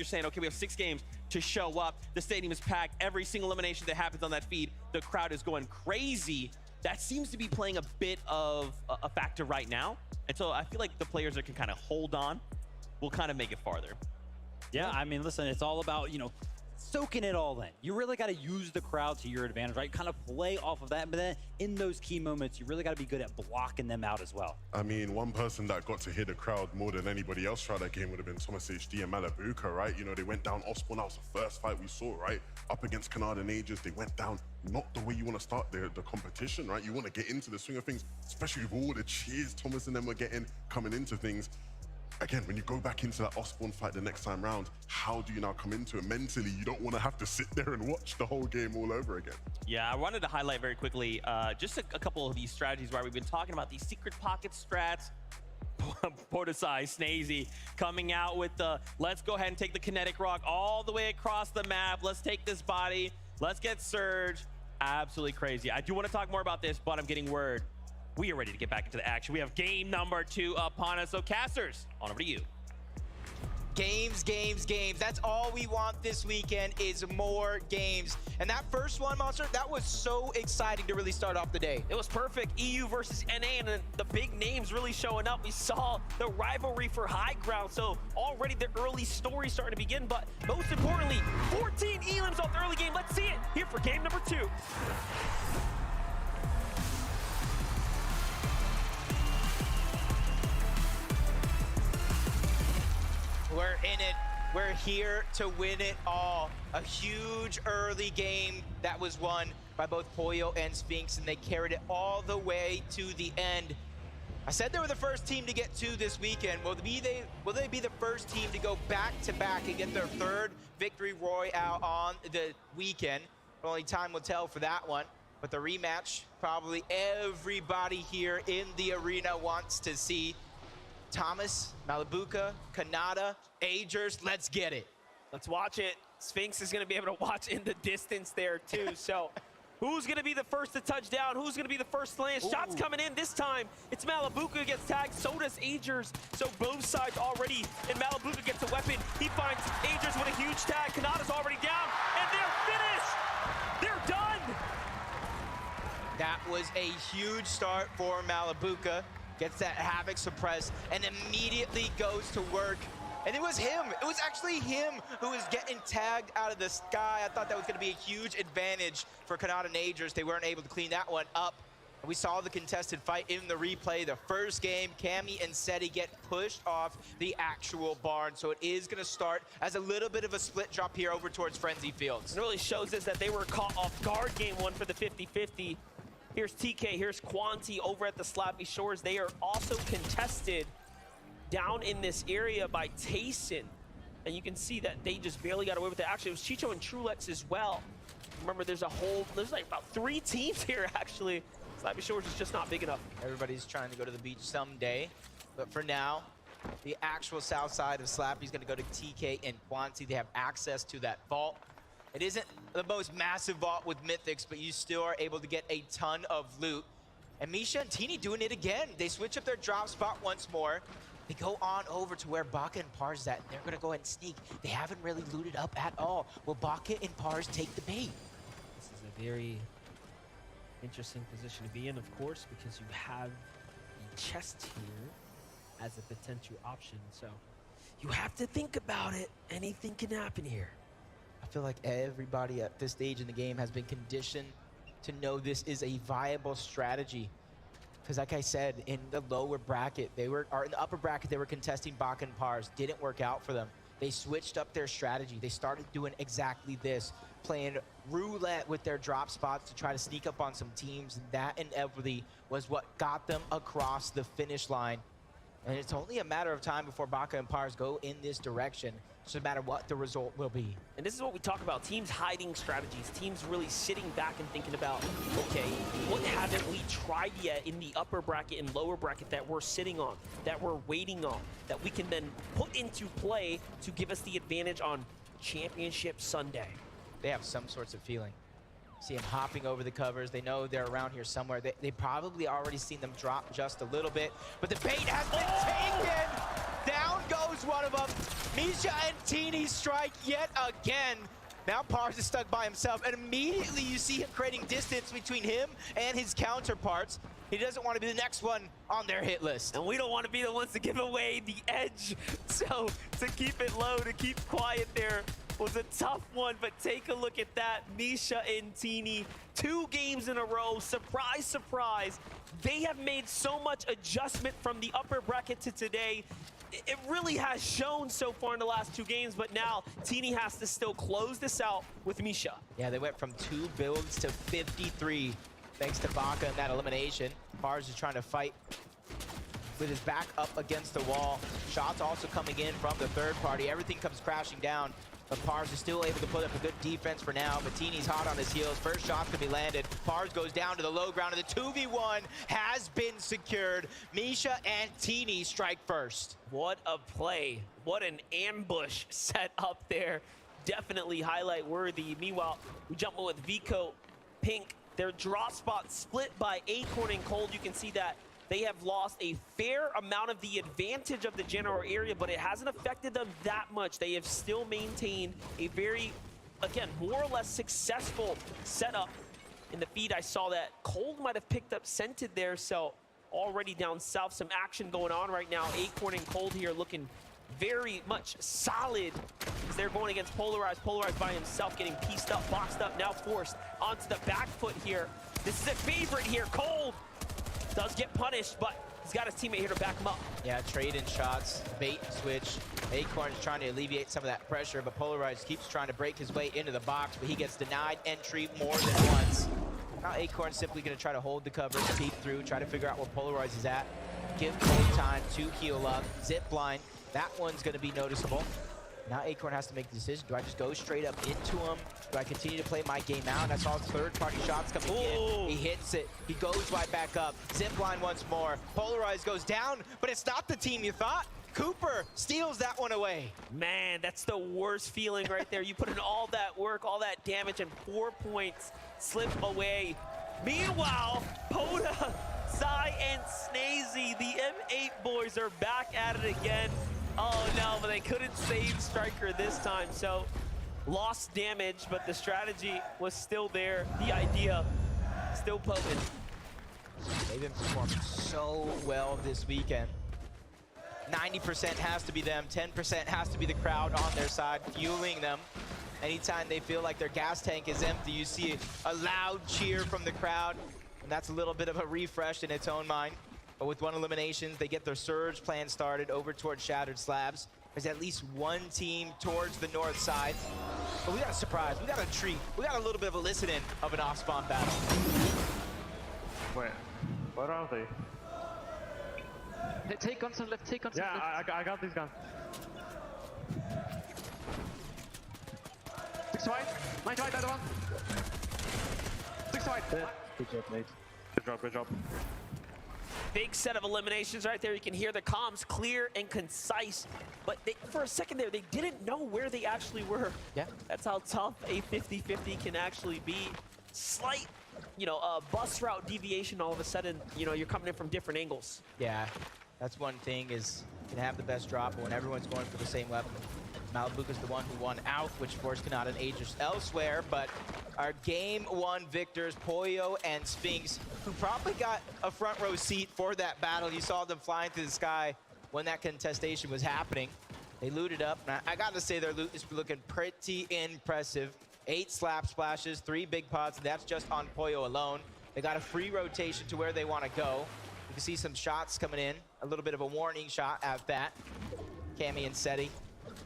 saying, okay, we have 6 games to show up. The stadium is packed. Every single elimination that happens on that feed, the crowd is going crazy. That seems to be playing a bit of a factor right now. And so I feel like the players that can kind of hold on will kind of make it farther. Yeah, I mean, listen, it's all about, you know, soaking it all in. You really got to use the crowd to your advantage, right? Kind of play off of that. But then in those key moments, you really got to be good at blocking them out as well. I mean, one person that got to hit the crowd more than anybody else throughout that game would have been Thomas HD and Malabuka, right? You know, they went down Osborne. That was the first fight we saw, right? Up against Canada and Aegis, they went down not the way you want to start the competition, right? You want to get into the swing of things, especially with all the cheers Thomas and them were getting coming into things. Again, when you go back into that Osborne fight the next time round, how do you now come into it mentally? You don't want to have to sit there and watch the whole game all over again. Yeah, I wanted to highlight very quickly just a couple of these strategies where we've been talking about these secret pocket strats. Portisai, Snazy coming out with the, let's go ahead and take the kinetic rock all the way across the map. Let's take this body. Let's get Surge. Absolutely crazy. I do want to talk more about this, but I'm getting word. We are ready to get back into the action. We have game number 2 upon us. So casters, on over to you. Games, games, games. That's all we want this weekend is more games. And that first one, Monster, that was so exciting to really start off the day. It was perfect. EU versus NA, and the big names really showing up. We saw the rivalry for high ground, so already the early story starting to begin. But most importantly, 14 elims off the early game. Let's see it here for game number 2. We're in it. We're here to win it all. A huge early game that was won by both Pollo and Sphinx, and they carried it all the way to the end. I said they were the first team to get 2 this weekend. Will they be the first team to go back-to-back and get their 3rd victory royale on the weekend? Only time will tell for that one. But the rematch, probably everybody here in the arena wants to see. Thomas, Malabuka, Kanata, Agers, let's get it. Let's watch it. Sphinx is going to be able to watch in the distance there too. So who's going to be the first to touch down? Who's going to be the first to land? Shots coming in this time. It's Malabuka who gets tagged. So does Agers. So both sides already. And Malabuka gets a weapon. He finds Agers with a huge tag. Kanata's already down. And they're finished. They're done. That was a huge start for Malabuka. Gets that Havoc suppressed and immediately goes to work. And it was him. It was actually him who was getting tagged out of the sky. I thought that was going to be a huge advantage for Kanata and Agers. They weren't able to clean that one up. We saw the contested fight in the replay. The first game, Cammy and Seti get pushed off the actual barn. So it is going to start as a little bit of a split drop here over towards Frenzy Fields. It really shows us that they were caught off guard game one for the 50-50. Here's TK, here's Quanti over at the Slappy Shores. They are also contested down in this area by Tayson. And you can see that they just barely got away with it. Actually, it was Chicho and Trulex as well. Remember, there's like about 3 teams here, actually. Slappy Shores is just not big enough. Everybody's trying to go to the beach someday. But for now, the actual south side of Slappy's going to go to TK and Quanti. They have access to that vault. It isn't the most massive vault with Mythics, but you still are able to get a ton of loot. And Misha and Teeny doing it again. They switch up their drop spot once more. They go on over to where Baka and Pars is at, and they're going to go ahead and sneak. They haven't really looted up at all. Will Baka and Pars take the bait? This is a very interesting position to be in, of course, because you have the chest here as a potential option. So you have to think about it. Anything can happen here. I feel like everybody at this stage in the game has been conditioned to know this is a viable strategy. Because like I said, in the lower bracket, in the upper bracket, they were contesting Baka and Pars. Didn't work out for them. They switched up their strategy. They started doing exactly this, playing roulette with their drop spots to try to sneak up on some teams. And that inevitably was what got them across the finish line. And it's only a matter of time before Baka and Pars go in this direction. It's no matter what the result will be. And this is what we talk about, teams hiding strategies, teams really sitting back and thinking about, okay, what haven't we tried yet in the upper bracket and lower bracket that we're sitting on, that we're waiting on, that we can then put into play to give us the advantage on Championship Sunday. They have some sorts of feeling. See them hopping over the covers. They know they're around here somewhere. They probably already seen them drop just a little bit, but the bait has been taken. Down goes one of them. Misha and Teeny strike yet again. Now Pars is stuck by himself, and immediately you see him creating distance between him and his counterparts. He doesn't want to be the next one on their hit list. And we don't want to be the ones to give away the edge. So to keep it low, to keep quiet there was a tough one, but take a look at that. Misha and Teeny, 2 games in a row. Surprise, surprise. They have made so much adjustment from the upper bracket to today. It really has shown so far in the last 2 games, but now Teeny has to still close this out with Misha. Yeah, they went from 2 builds to 53 thanks to Baka and that elimination. Pars is trying to fight with his back up against the wall. Shots also coming in from the third party. Everything comes crashing down. But Pars is still able to put up a good defense for now. But Teeny's hot on his heels. First shot's gonna be landed. Pars goes down to the low ground, and the 2v1 has been secured. Misha and Teeny strike first. What a play. What an ambush set up there. Definitely highlight worthy. Meanwhile, we jump in with Vico, Pink. Their drop spot split by Acorn and Cold. You can see that they have lost a fair amount of the advantage of the general area, but it hasn't affected them that much. They have still maintained a very, again, more or less successful setup. In the feed, I saw that Cold might have picked up Scented there, so already down south, some action going on right now. Acorn and Cold here looking very much solid as they're going against Polarized. Polarized by himself, getting pieced up, boxed up, now forced onto the back foot here. This is a favorite here. Cold does get punished, but he's got his teammate here to back him up. Yeah, trade in shots, bait and switch. Acorn is trying to alleviate some of that pressure, but Polarized keeps trying to break his way into the box, but he gets denied entry more than once. Now Acorn's simply going to try to hold the cover, peek through, try to figure out where Polarized is at. Give Cold time to heal up. Zip line, that one's going to be noticeable. Now Acorn has to make the decision. Do I just go straight up into him? Do I continue to play my game out? I saw third-party shots coming in. He hits it. He goes right back up. Zipline once more. Polarized goes down, but it's not the team you thought. Cooper steals that one away. Man, that's the worst feeling right there. You put in all that work, all that damage, and 4 points slip away. Meanwhile, Poda, Sai, and Snazy, the M8 boys, are back at it again. Oh no, but they couldn't save Striker this time, so lost damage, but the strategy was still there. The idea still potent. They've been performing so well this weekend. 90% has to be them, 10% has to be the crowd on their side, fueling them. Anytime they feel like their gas tank is empty, you see a loud cheer from the crowd. And that's a little bit of a refresh in its own mind. But with 1 eliminations, they get their surge plan started over towards Shattered Slabs. There's at least one team towards the north side. But we got a surprise, we got a treat. We got a little bit of a listen-in of an off-spawn battle. Wait, where are they? Hey, take guns on left, take guns on left. Yeah, I got these guns. 6 wide, 9 wide, other one. 6 wide. Good job, mate. Good job. Big set of eliminations right there. You can hear the comms clear and concise. But for a second there, they didn't know where they actually were. Yeah. That's how tough a 50-50 can actually be. Slight, bus route deviation all of a sudden, you're coming in from different angles. Yeah, that's one thing is you can have the best drop, but when everyone's going for the same weapon. Malibuca's the one who won out, which forced Kanata and Aegis elsewhere, but our game 1 victors, Pollo and Sphinx, who probably got a front row seat for that battle. You saw them flying through the sky when that contestation was happening. They looted up, and I gotta say their loot is looking pretty impressive. 8 slap splashes, 3 big pots, and that's just on Pollo alone. They got a free rotation to where they want to go. You can see some shots coming in, a little bit of a warning shot at that. Cammy and Seti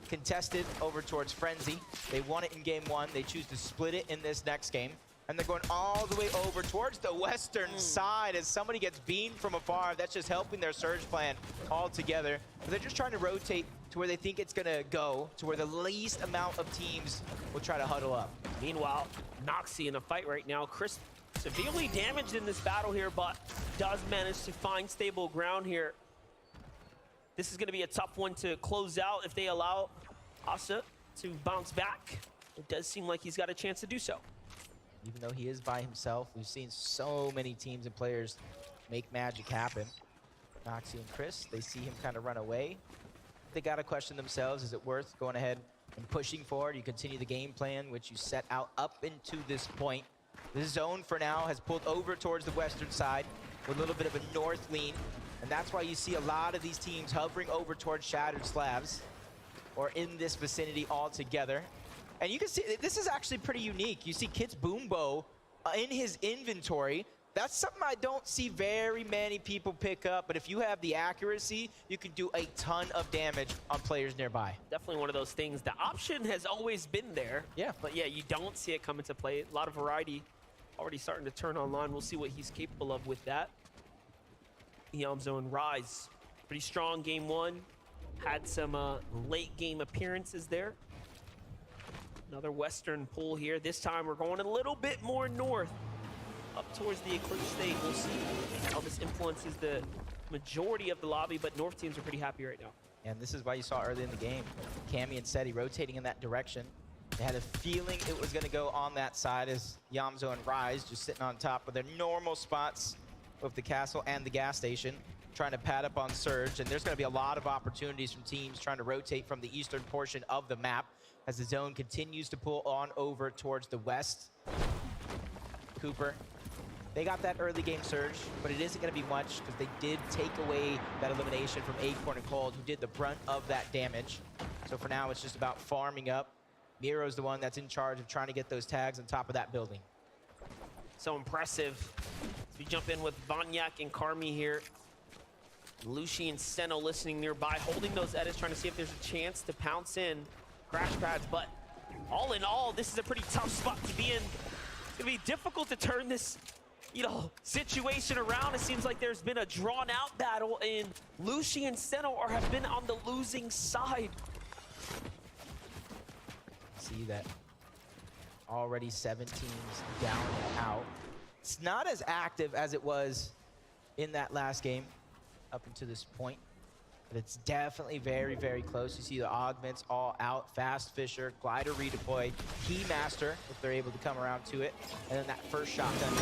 contested over towards Frenzy. They won it in game 1. They choose to split it in this next game. And they're going all the way over towards the western side as somebody gets beamed from afar. That's just helping their surge plan all together. But they're just trying to rotate to where they think it's going to go, to where the least amount of teams will try to huddle up. Meanwhile, Noxie in a fight right now. Chris severely damaged in this battle here, but does manage to find stable ground here. This is going to be a tough one to close out if they allow Asa to bounce back. It does seem like he's got a chance to do so. Even though he is by himself, we've seen so many teams and players make magic happen. Noxie and Chris, they see him kind of run away. They got to question themselves, is it worth going ahead and pushing forward? You continue the game plan, which you set out up into this point. The zone for now has pulled over towards the western side with a little bit of a north lean. And that's why you see a lot of these teams hovering over towards Shattered Slabs or in this vicinity altogether. And you can see, this is actually pretty unique. You see Kit's Boombo in his inventory. That's something I don't see very many people pick up, but if you have the accuracy, you can do a ton of damage on players nearby. Definitely one of those things. The option has always been there. Yeah. But yeah, you don't see it come into play. A lot of variety already starting to turn online. We'll see what he's capable of with that. Yamzo and Rise, pretty strong game 1. Had some late game appearances there. Another western pull here. This time we're going a little bit more north, up towards the Eclipse State. We'll see how this influences the majority of the lobby, but north teams are pretty happy right now. And this is why you saw early in the game, Cammy and Seti rotating in that direction. They had a feeling it was going to go on that side as Yamzo and Rise just sitting on top of their normal spots with the castle and the gas station, trying to pad up on Surge. And there's going to be a lot of opportunities from teams trying to rotate from the eastern portion of the map as the zone continues to pull on over towards the west. Cooper, they got that early game Surge, but it isn't going to be much because they did take away that elimination from Acorn and Cold, who did the brunt of that damage. So for now, it's just about farming up. Miro's the one that's in charge of trying to get those tags on top of that building. So impressive. As we jump in with Vanyak and Karmi here. Lucy and Seno listening nearby, holding those edits, trying to see if there's a chance to pounce in crash pads. But all in all, this is a pretty tough spot to be in. It's gonna be difficult to turn this, situation around. It seems like there's been a drawn-out battle, and Lucy and Seno have been on the losing side. See that already 7 teams down and out. It's not as active as it was in that last game up until this point, but it's definitely very, very close. You see the augments all out, Fast Fisher, Glider redeployed, Keymaster, if they're able to come around to it, and then that first shotgun.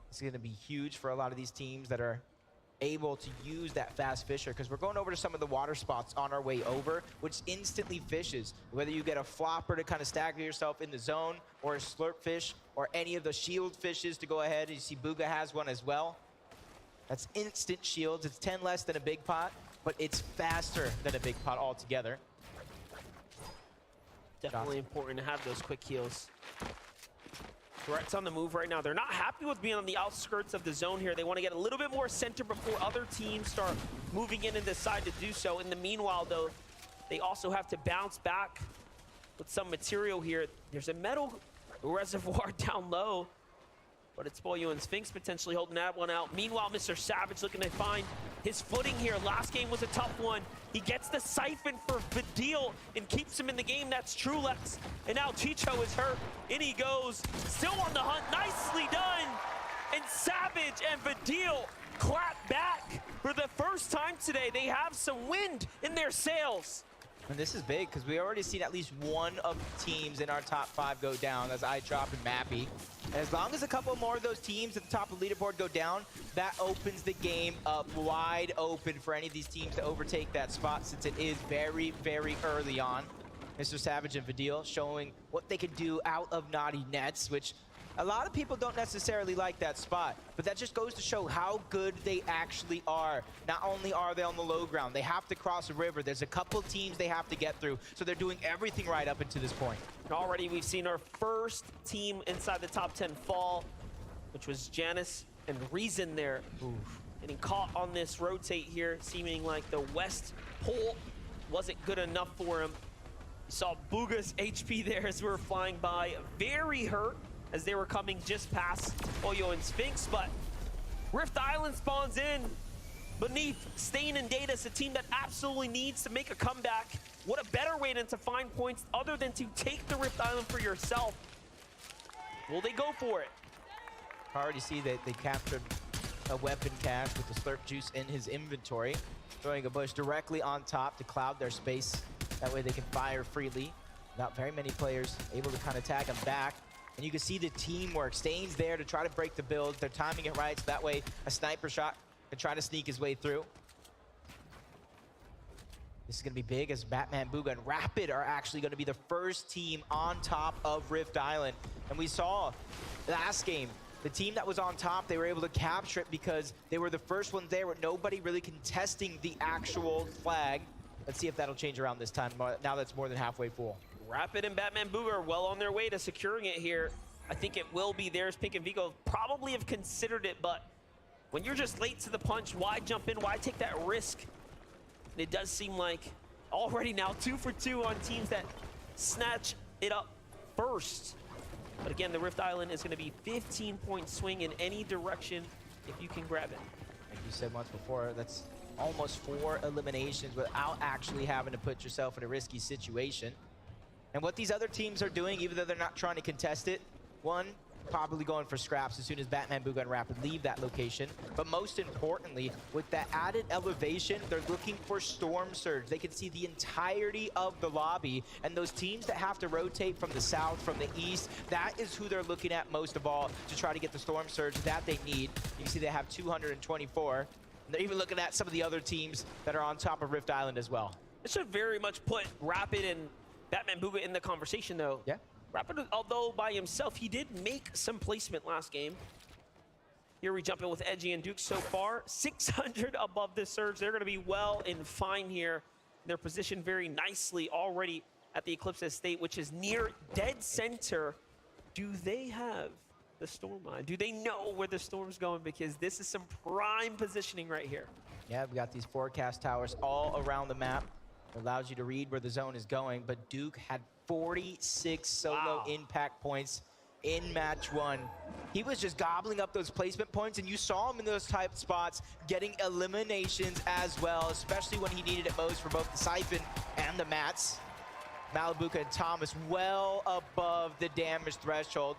It's going to be huge for a lot of these teams that are able to use that Fast Fisher, because we're going over to some of the water spots on our way over, which instantly fishes. Whether you get a flopper to kind of stagger yourself in the zone, or a slurp fish, or any of the shield fishes to go ahead. You see Booga has one as well. That's instant shields. It's 10 less than a big pot, but it's faster than a big pot altogether. Definitely important to have those quick heals. Threats on the move right now. They're not happy with being on the outskirts of the zone here. They want to get a little bit more center before other teams start moving in and decide to do so. In the meanwhile, though, they also have to bounce back with some material here. There's a metal reservoir down low, but it's Pollo and Sphinx potentially holding that one out. Meanwhile, Mr. Savage looking to find his footing here. Last game was a tough one. He gets the siphon for Vidil and keeps him in the game. That's Trulex. And now Chicho is hurt. In he goes. Still on the hunt. Nicely done. And Savage and Vidil clap back for the first time today. They have some wind in their sails. And this is big because we already seen at least one of the teams in our top 5 go down. That's iDrop and Mappy. And as long as a couple more of those teams at the top of the leaderboard go down, that opens the game up wide open for any of these teams to overtake that spot, since it is very, very early on. Mr. Savage and Vidil showing what they can do out of Naughty Nets, which a lot of people don't necessarily like that spot, but that just goes to show how good they actually are. Not only are they on the low ground, they have to cross a river. There's a couple teams they have to get through, so they're doing everything right up until this point. Already we've seen our first team inside the top 10 fall, which was Janice and Reason there. Oof. Getting caught on this rotate here, seeming like the west pole wasn't good enough for him. You saw Booga's HP there as we were flying by, very hurt as they were coming just past Pollo and Sphinx, but Rift Island spawns in beneath Stain and Datus, a team that absolutely needs to make a comeback. What a better way than to find points other than to take the Rift Island for yourself. Will they go for it? I already see that they captured a weapon cache with the slurp juice in his inventory, throwing a bush directly on top to cloud their space. That way they can fire freely. Not very many players able to kind of tag him back. And you can see the teamwork. Stain's there to try to break the build. They're timing it right, so that way a sniper shot can try to sneak his way through. This is going to be big as Batman, Booga, and Rapid are actually going to be the first team on top of Rift Island. And we saw last game, the team that was on top, they were able to capture it because they were the first ones there with nobody really contesting the actual flag. Let's see if that'll change around this time, now that's more than halfway full. Rapid and Batman Booga are well on their way to securing it here. I think it will be theirs. Pink and Vigo probably have considered it, but when you're just late to the punch, why jump in? Why take that risk? And it does seem like already now 2 for 2 on teams that snatch it up first. But again, the Rift Island is going to be 15-point swing in any direction if you can grab it. Like you said once before, that's almost 4 eliminations without actually having to put yourself in a risky situation. And what these other teams are doing, even though they're not trying to contest it, one, probably going for scraps as soon as Batman, Booga, and Rapid leave that location. But most importantly, with that added elevation, they're looking for Storm Surge. They can see the entirety of the lobby, and those teams that have to rotate from the south, from the east, that is who they're looking at most of all to try to get the Storm Surge that they need. You can see they have 224. And they're even looking at some of the other teams that are on top of Rift Island as well. This should very much put Rapid and Batman Booga in the conversation, though. Yeah. Rapid, although by himself, he did make some placement last game. Here we jump in with Edgy and Duke so far. 600 above this surge. They're going to be well and fine here. They're positioned very nicely already at the Eclipse Estate, which is near dead center. Do they have the storm line? Do they know where the storm's going? Because this is some prime positioning right here. Yeah, we got these forecast towers all around the map. It allows you to read where the zone is going, but Duke had 46 solo impact points in match 1. He was just gobbling up those placement points, and you saw him in those type spots getting eliminations as well, especially when he needed it most for both the Siphon and the Mats. Malibuka and Thomas well above the damage threshold.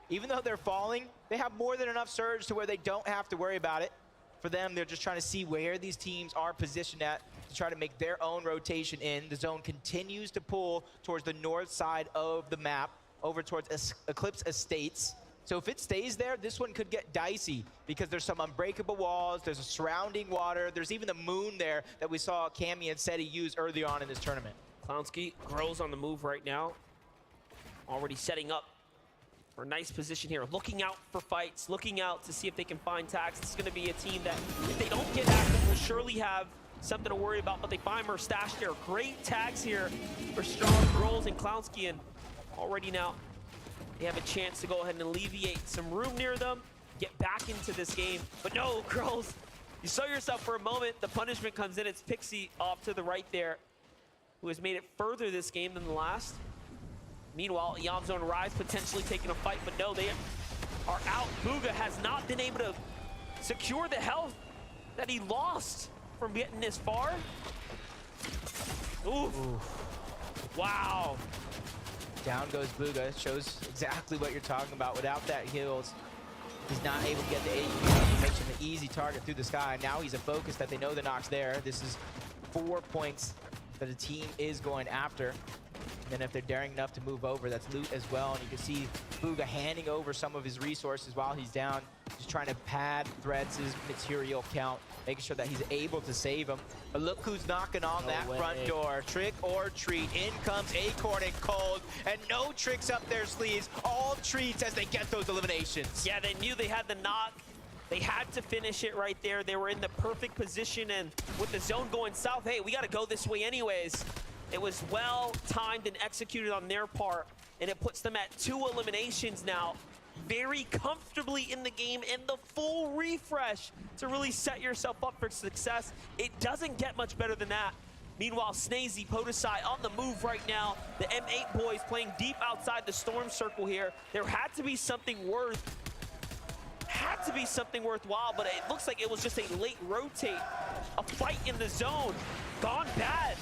Even though they're falling, they have more than enough surge to where they don't have to worry about it. For them, they're just trying to see where these teams are positioned at to try to make their own rotation in. The zone continues to pull towards the north side of the map, over towards Eclipse Estates. So if it stays there, this one could get dicey because there's some unbreakable walls, there's a surrounding water, there's even the moon there that we saw Cammy and Seti use early on in this tournament. Clownski grows on the move right now. Already setting up for a nice position here, looking out for fights, looking out to see if they can find tags. This is going to be a team that, if they don't get active, will surely have something to worry about, but they find more stashed there. Great tags here for Strong, Rolls, and Clownski, and already now they have a chance to go ahead and alleviate some room near them, get back into this game. But no, girls, you saw yourself for a moment. The punishment comes in. It's Pixie off to the right there, who has made it further this game than the last. Meanwhile, Yamzo and Rise potentially taking a fight, but no, they are out. Bugha has not been able to secure the health that he lost from getting this far. Oof. Wow. Down goes Bugha. Shows exactly what you're talking about. Without that heals, he's not able to get the AP. He makes him an easy target through the sky. Now he's a focus that they know the knock's there. This is 4 points that the team is going after. And then if they're daring enough to move over, that's loot as well. And you can see Bugha handing over some of his resources while he's down, just trying to pad Threads' material count, making sure that he's able to save him. But look who's knocking on that front door. Trick or treat. In comes Acorn and Cold, and no tricks up their sleeves. All treats as they get those eliminations. Yeah, they knew they had the knock. They had to finish it right there. They were in the perfect position, and with the zone going south, hey, we got to go this way anyways. It was well timed and executed on their part, and it puts them at 2 eliminations now, very comfortably in the game, and the full refresh to really set yourself up for success. It doesn't get much better than that. Meanwhile, Snazy, Podesai on the move right now. The M8 boys playing deep outside the storm circle here. There had to be something worthwhile, but it looks like it was just a late rotate. A fight in the zone, gone bad.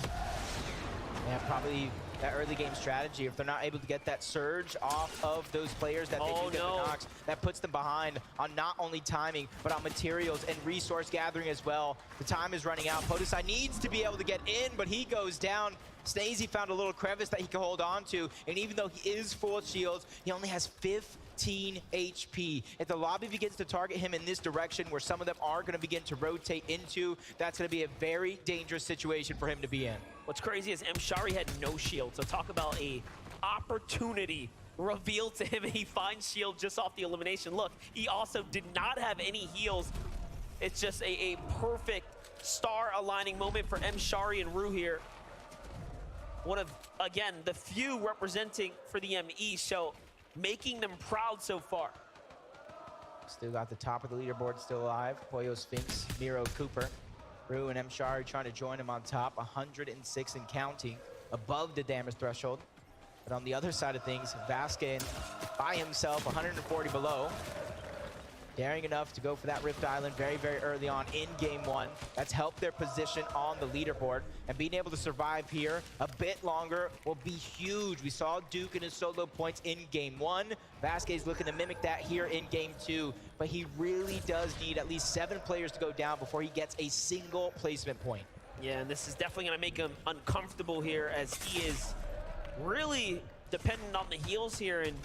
Yeah, probably that early game strategy. If they're not able to get that surge off of those players that they do get the knocks, that puts them behind on not only timing, but on materials and resource gathering as well. The time is running out. Podesai needs to be able to get in, but he goes down. Snazy found a little crevice that he can hold on to, and even though he is full of shields, he only has 15 HP. If the lobby begins to target him in this direction, where some of them are going to begin to rotate into, that's going to be a very dangerous situation for him to be in. What's crazy is Mshari had no shield, so talk about a opportunity revealed to him, and he finds shield just off the elimination. Look, he also did not have any heals. It's just a perfect star aligning moment for Mshari and Rue here. One of, again, the few representing for the ME, so making them proud so far. Still got the top of the leaderboard still alive. Pollo Sphinx, Miro Cooper. Rue and Mshari trying to join him on top, 106 and counting, above the damage threshold. But on the other side of things, Vasquez by himself, 140 below. Daring enough to go for that Rift Island very, very early on in game 1. That's helped their position on the leaderboard. And being able to survive here a bit longer will be huge. We saw Duke in his solo points in game 1. Vasquez looking to mimic that here in game 2. But he really does need at least 7 players to go down before he gets a single placement point. Yeah, and this is definitely going to make him uncomfortable here, as he is really dependent on the heals here. And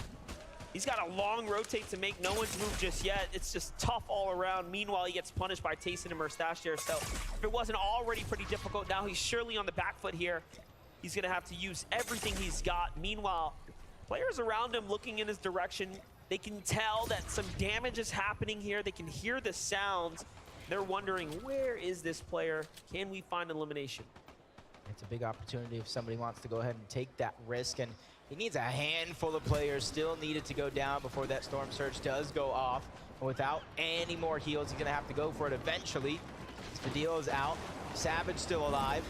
he's got a long rotate to make. No one's moved just yet. It's just tough all around. Meanwhile, he gets punished by Tayson and Murstache here. So if it wasn't already pretty difficult, now he's surely on the back foot here. He's going to have to use everything he's got. Meanwhile, players around him looking in his direction, they can tell that some damage is happening here. They can hear the sounds. They're wondering, where is this player? Can we find elimination? It's a big opportunity if somebody wants to go ahead and take that risk. And he needs a handful of players still needed to go down before that Storm Surge does go off. And without any more heals, he's going to have to go for it eventually. Fadil is out. Savage still alive.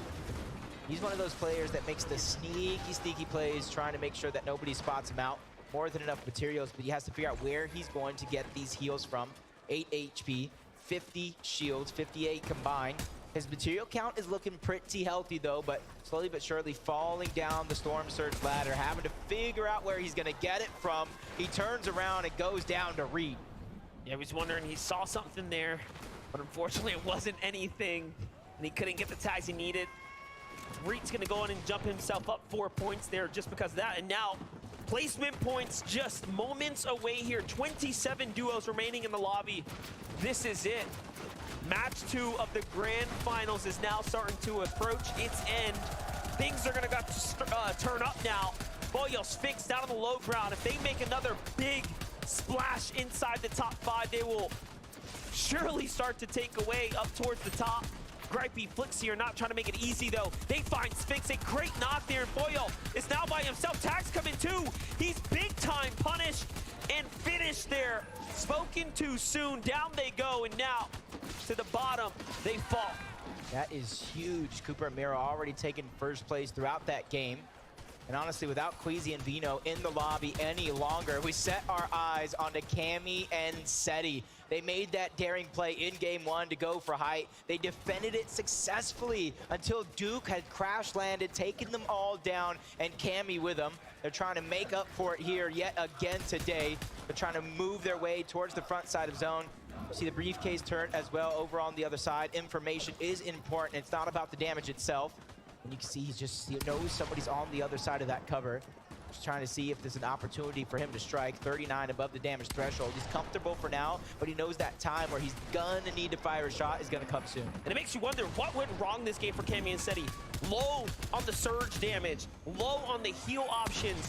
He's one of those players that makes the sneaky plays, trying to make sure that nobody spots him out. More than enough materials, but he has to figure out where he's going to get these heals from. 8 HP, 50 shields, 58 combined. His material count is looking pretty healthy though, but slowly but surely falling down the Storm Surge ladder, having to figure out where he's gonna get it from. He turns around and goes down to Reed. Yeah, he was wondering, he saw something there, but unfortunately it wasn't anything, and he couldn't get the tags he needed. Reed's gonna go in and jump himself up 4 points there just because of that, and now placement points just moments away here. 27 duos remaining in the lobby. This is it. Match 2 of the grand finals is now starting to approach its end. Things are gonna have to turn up now. Pollo Sphinx down on the low ground. If they make another big splash inside the top 5, they will surely start to take away up towards the top. gripey flicks here, not trying to make it easy though. They find Sphinx, a great knock there, and Boyle is now by himself. Tag's coming too. He's big time punished and finished there. Spoken too soon, down they go, and now to the bottom they fall. That is huge. Cooper and Miro already taking first place throughout that game. And honestly, without Queasy and Vino in the lobby any longer, we set our eyes onto Cammy and Seti. They made that daring play in game one to go for height. They defended it successfully until Duke had crash landed, taken them all down, and Cammy with them. They're trying to make up for it here yet again today. They're trying to move their way towards the front side of zone. You see the briefcase turret as well over on the other side. Information is important. It's not about the damage itself. And you can see he knows somebody's on the other side of that cover. Just trying to see if there's an opportunity for him to strike. 39 above the damage threshold. He's comfortable for now, but he knows that time where he's gonna need to fire a shot is gonna come soon. And it makes you wonder what went wrong this game for Cammy and Seti. Low on the surge damage, low on the heal options,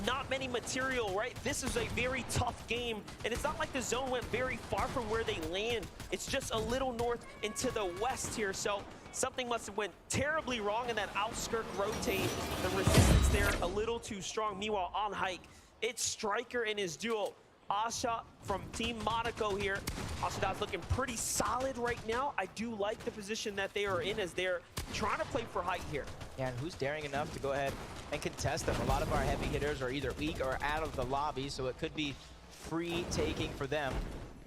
not many material, right? This is a very tough game, and it's not like the zone went very far from where they land. It's just a little north and to the west here, so something must have went terribly wrong in that outskirt rotate. The resistance there a little too strong. Meanwhile, on hike, it's Striker and his duo. Asha from Team Monaco here. Ashad's looking pretty solid right now. I do like the position that they are in as they're trying to play for height here. Yeah, and who's daring enough to go ahead and contest them? A lot of our heavy hitters are either weak or out of the lobby, so it could be free taking for them.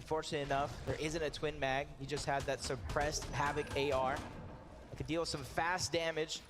Fortunate enough, there isn't a twin mag. He just had that suppressed Havoc AR. It could deal some fast damage,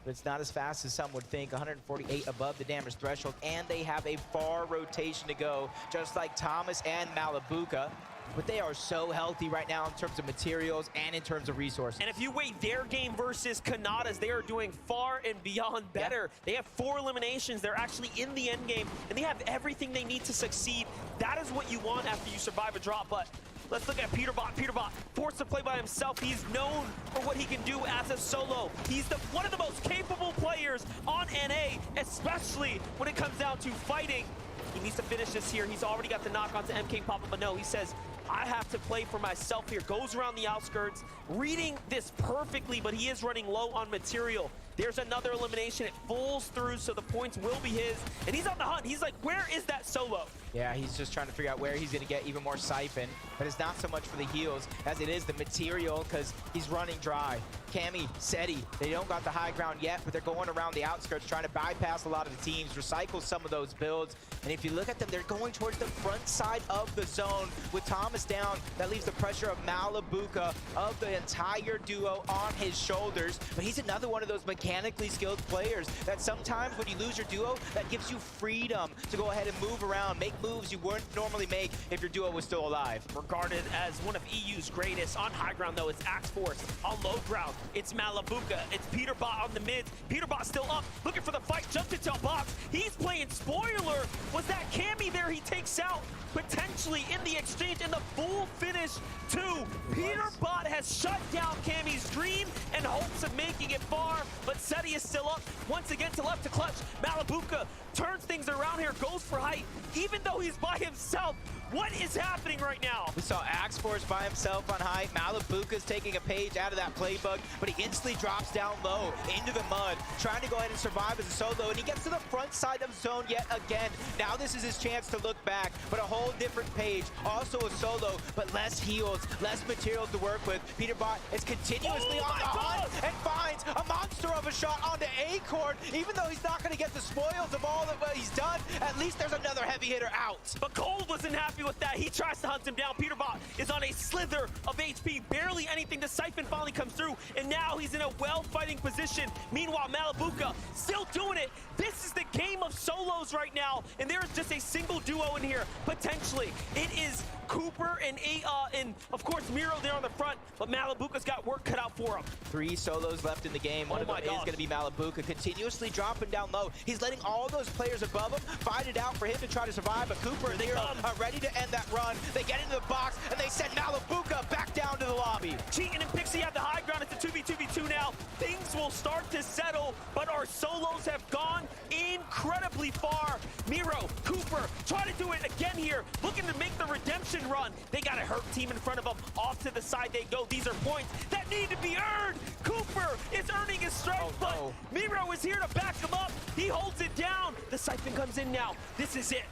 but it's not as fast as some would think. 148 above the damage threshold, and they have a far rotation to go, just like Thomas and Malabuka. But they are so healthy right now in terms of materials and in terms of resources. And if you weigh their game versus Kanada's, they are doing far and beyond better. Yeah. They have 4 eliminations. They're actually in the end game, and they have everything they need to succeed. That is what you want after you survive a drop. But let's look at Peterbot. Peterbot forced to play by himself. He's known for what he can do as a solo. He's one of the most capable players on NA, especially when it comes down to fighting. He needs to finish this here. He's already got the knock onto MK Papa, but no, he says, I have to play for myself here. Goes around the outskirts, reading this perfectly, but he is running low on material. There's another elimination. It falls through, so the points will be his. And he's on the hunt. He's like, where is that solo? Yeah, he's just trying to figure out where he's going to get even more siphon. But it's not so much for the heals as it is the material, because he's running dry. Cammy, Seti, they don't got the high ground yet, but they're going around the outskirts, trying to bypass a lot of the teams, recycle some of those builds. And if you look at them, they're going towards the front side of the zone. With Thomas down, that leaves the pressure of Malabuka, of the entire duo, on his shoulders. But he's another one of those mechanically skilled players that sometimes when you lose your duo, that gives you freedom to go ahead and move around, make moves you wouldn't normally make if your duo was still alive. Regarded as one of EU's greatest. On high ground, though, it's Axe Force. On low ground, it's Malabuka. It's Peterbot on the mids. Peterbot still up, looking for the fight. Jumped into a box. He's playing spoiler. Was that Cammy there? He takes out potentially in the exchange, in the full finish too. Peterbot has shut down Cammy's dream and hopes of making it far, but Seti is still up. Once again to left to clutch. Malabuka turns things around here, goes for height, even though he's by himself. What is happening right now? We saw Axe Force by himself on height. Malabuka's taking a page out of that playbook, but he instantly drops down low into the mud, trying to go ahead and survive as a solo, and he gets to the front side of zone yet again. Now this is his chance to look back, but a whole different page. Also a solo, but less heals, less material to work with. Peterbot is continuously on the hunt and finds a monster of a shot onto Acorn. Even though he's not going to get the spoils of all that he's done, at least there's another heavy hitter out. But Cold wasn't happy with that. He tries to hunt him down. Peterbot is on a slither of HP, barely anything. The siphon finally comes through, and now he's in a well-fighting position. Meanwhile, Malabuka still doing it. This is the game of solos right now, and there is just a single duo in here, potentially. It is Cooper and of course Miro there on the front, but Malabuka's got work cut out for him. 3 solos left in the game. One of them is going to be Malabuka, continuously dropping down low. He's letting all those players above him fight it out for him to try to survive, but Cooper and Miro are ready to end that run. They get into the box, and they send Malabuka back down to the lobby. Cheating and Pixie have the high ground. It's a 2v2v2 now. Things will start to settle, but our solos have gone incredibly far. Miro, Cooper, try to do it again here, looking to make the redemption redemption run. They got a hurt team in front of them. Off to the side they go. These are points that need to be earned. Cooper is earning his strike, but Miro is here to back him up. He holds it down. The Siphon comes in now. This is it.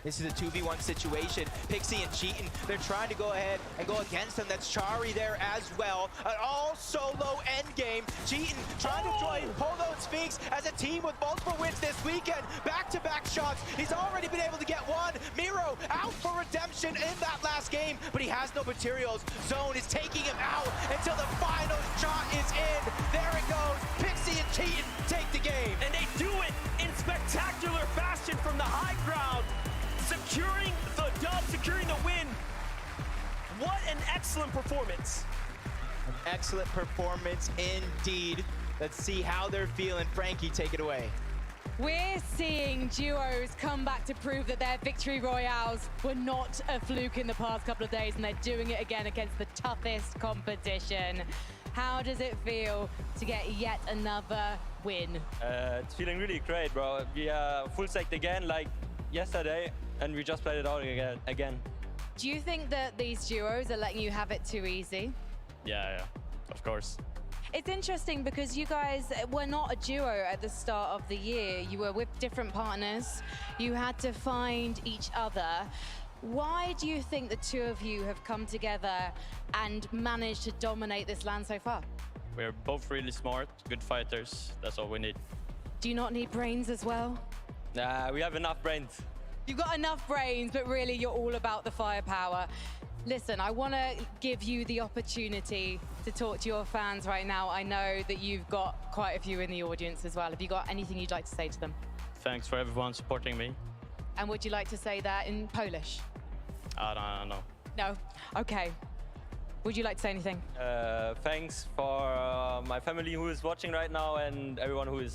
This is a 2v1 situation. Pixie and Cheatin, they're trying to go ahead and go against him. That's Chari there as well. An all-solo endgame. Cheatin trying to join Polo and Sphinx as a team with multiple wins this weekend. Back-to-back shots. He's already been able to get one. Miro out for redemption in that last game, but he has no materials. Zone is taking him out until the final shot is in. There it goes. Pixie and Cheatin take the game. And they do it in spectacular fashion from the high ground. Securing the dub, securing the win. What an excellent performance. An excellent performance indeed. Let's see how they're feeling. Frankie, take it away. We're seeing duos come back to prove that their victory royales were not a fluke in the past couple of days, and they're doing it again against the toughest competition. How does it feel to get yet another win? It's feeling really great, bro. We are full stacked again like yesterday, and we just played it out again. Do you think that these duos are letting you have it too easy? Yeah, of course. It's interesting because you guys were not a duo at the start of the year. You were with different partners. You had to find each other. Why do you think the two of you have come together and managed to dominate this LAN so far? We're both really smart, good fighters. That's all we need. Do you not need brains as well? We have enough brains. You've got enough brains, but really you're all about the firepower. Listen, I want to give you the opportunity to talk to your fans right now. I know that you've got quite a few in the audience as well. Have you got anything you'd like to say to them? Thanks for everyone supporting me. And would you like to say that in Polish? I don't know. No? Okay. Would you like to say anything? Thanks for my family who is watching right now and everyone who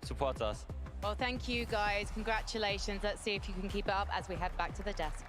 supports us. Well, thank you, guys. Congratulations. Let's see if you can keep it up as we head back to the desk.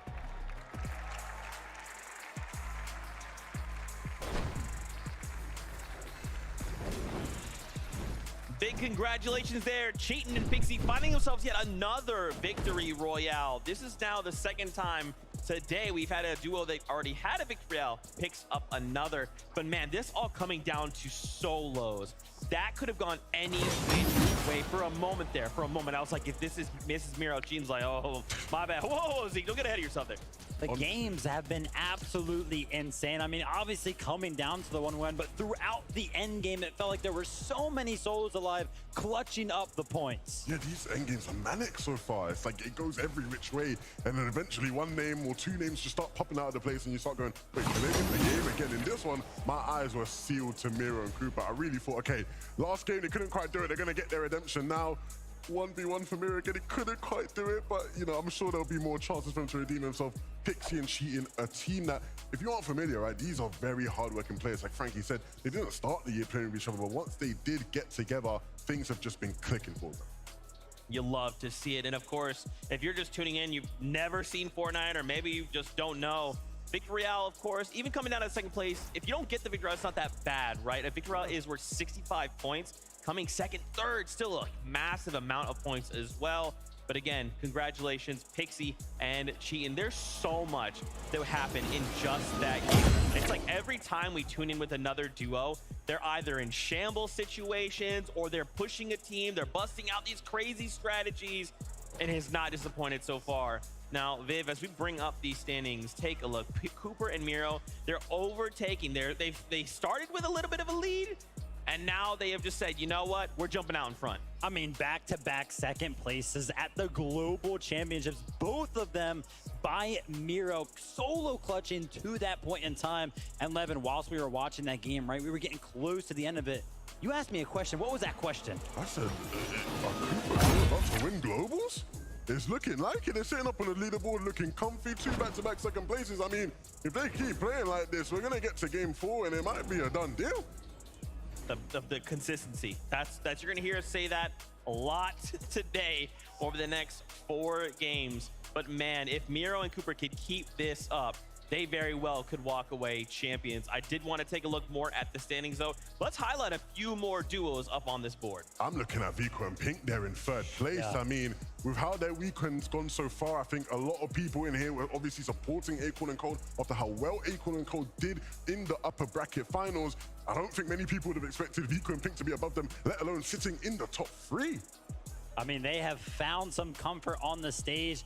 Big congratulations there. Cheatin and Pixie finding themselves yet another victory royale. This is now the second time today we've had a duo that already had a victory royale picks up another. But man, this all coming down to solos. That could have gone any which way for a moment there. For a moment, I was like, if this is Mrs. Miro, Jean's like, oh, my bad. Whoa, Zeke, don't get ahead of yourself there. The games have been absolutely insane. I mean, obviously coming down to the 1-1, but throughout the end game, it felt like there were so many solos alive clutching up the points. Yeah, these end games are manic so far. It's like it goes every which way, and then eventually one name or two names just start popping out of the place, and you start going, wait, can they win the game again? In this one, my eyes were sealed to Miro and Cooper. I really thought, okay, last game they couldn't quite do it. They're gonna get their redemption now. 1v1 for Miro again. He couldn't quite do it, but you know, I'm sure there'll be more chances for him to redeem himself. Pixie and Cheatin, a team that, if you aren't familiar, right, these are very hardworking players. Like Frankie said, they didn't start the year playing with each other, but once they did get together, things have just been clicking for them. You love to see it. And of course, if you're just tuning in, you've never seen Fortnite, or maybe you just don't know, Victory Royale, of course, even coming down to second place, if you don't get the Victory Royale, it's not that bad, right? A Victory Royale is worth 65 points. Coming second, third, still a massive amount of points as well. But again, congratulations, Pixie and Cheatin. There's so much that would happen in just that game. It's like every time we tune in with another duo, they're either in shambles situations or they're pushing a team, they're busting out these crazy strategies, and has not disappointed so far. Now, Viv, as we bring up these standings, take a look. Cooper and Miro, they're overtaking. They started with a little bit of a lead, and now they have just said, you know what? We're jumping out in front. I mean, back-to-back second places at the Global Championships. Both of them by Miro, solo clutching to that point in time. And Levin, whilst we were watching that game, right, we were getting close to the end of it. You asked me a question. What was that question? I said, are Cooper about to win globals? It's looking like it. They're sitting up on the leaderboard looking comfy, 2 back-to-back second places. I mean, if they keep playing like this, we're going to get to game 4 and it might be a done deal. The consistency. That's you're gonna hear us say that a lot today over the next 4 games. But man, if Miro and Cooper could keep this up, they very well could walk away champions. I did want to take a look more at the standings, though. Let's highlight a few more duos up on this board. I'm looking at Vico and Pink there in third place. Yeah. I mean, with how their weekend's gone so far, I think a lot of people in here were obviously supporting Acorn and Cold after how well Acorn and Cold did in the upper bracket finals. I don't think many people would have expected Vico and Pink to be above them, let alone sitting in the top 3. I mean, they have found some comfort on the stage.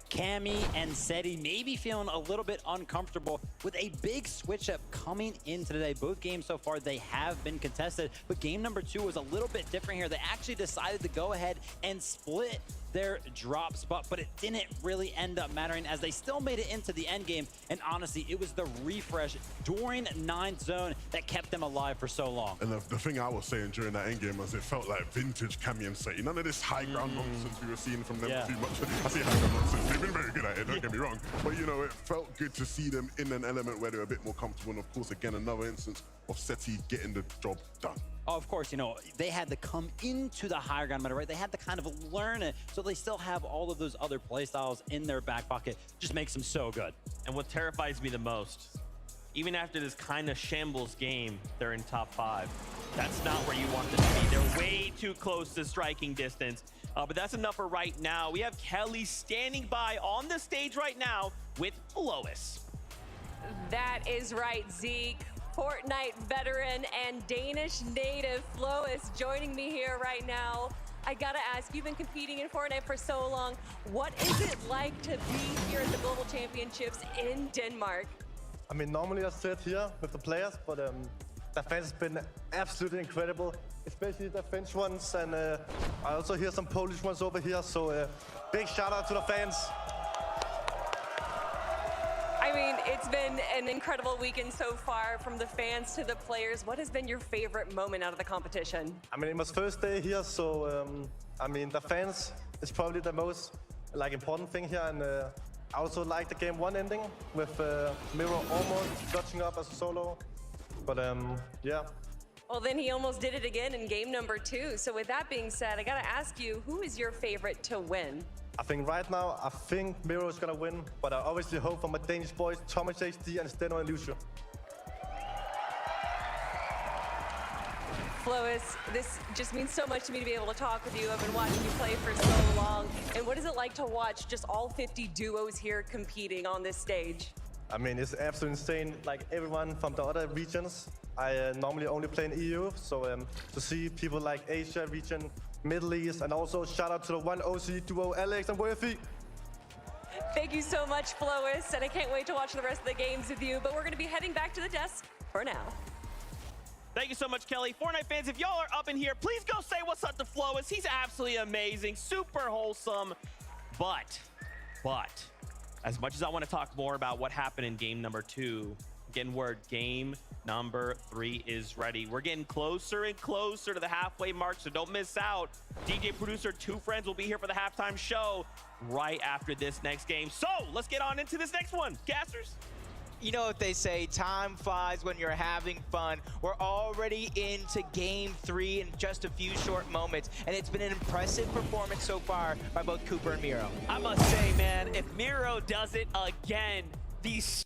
Cammy and Seti maybe feeling a little bit uncomfortable with a big switch up coming in today. Both games so far, they have been contested, but game number 2 was a little bit different here. They actually decided to go ahead and split their drop spot, but it didn't really end up mattering as they still made it into the end game. And honestly, it was the refresh during 9th zone that kept them alive for so long. And the thing I was saying during that end game was it felt like vintage Cammy and Seti. None of this high ground nonsense we were seeing from them too much. I say high ground nonsense. They've been very good at it, don't get me wrong. But you know, it felt good to see them in an element where they're a bit more comfortable. And of course, again, another instance of Seti getting the job done. Of course, you know, they had to come into the higher ground meta, right? They had to kind of learn it, so they still have all of those other playstyles in their back pocket. Just makes them so good. And what terrifies me the most, even after this kind of shambles game, they're in top 5. That's not where you want them to be. They're way too close to striking distance. But that's enough for right now. We have Kelly standing by on the stage right now with Lois. That is right, Zeke. Fortnite veteran and Danish native Lois joining me here right now. I gotta ask, you've been competing in Fortnite for so long. What is it like to be here at the Global Championships in Denmark? I mean, normally I sit here with the players, but the fans have been absolutely incredible, especially the French ones, and I also hear some Polish ones over here, so big shout out to the fans. I mean, it's been an incredible weekend so far, from the fans to the players. What has been your favorite moment out of the competition? I mean, it was first day here, so I mean, the fans is probably the most important thing here, and I also like the game 1 ending with Miro almost dodging up as a solo, but yeah. Well, then he almost did it again in game number 2. So with that being said, I gotta ask you, who is your favorite to win? I think right now, I think Miro is gonna win, but I obviously hope for my Danish boys, Thomas HD and Steno and Lucio. Flois, this just means so much to me to be able to talk with you. I've been watching you play for so long. And what is it like to watch just all 50 duos here competing on this stage? I mean, it's absolutely insane. Like everyone from the other regions, I normally only play in EU, so to see people like Asia region, Middle East, and also shout out to the one OC duo, Alex and Worthy. Thank you so much, Flois, and I can't wait to watch the rest of the games with you, but we're gonna be heading back to the desk for now. Thank you so much, Kelly. Fortnite fans, if y'all are up in here, please go say what's up to Flois. He's absolutely amazing, super wholesome. But, as much as I want to talk more about what happened in game number 2, getting word game number 3 is ready. We're getting closer and closer to the halfway mark, so don't miss out. DJ producer, 2 friends will be here for the halftime show right after this next game. So let's get on into this next one. Casters? You know what they say, time flies when you're having fun. We're already into game 3 in just a few short moments, and it's been an impressive performance so far by both Cooper and Miro. I must say, man, if Miro does it again, these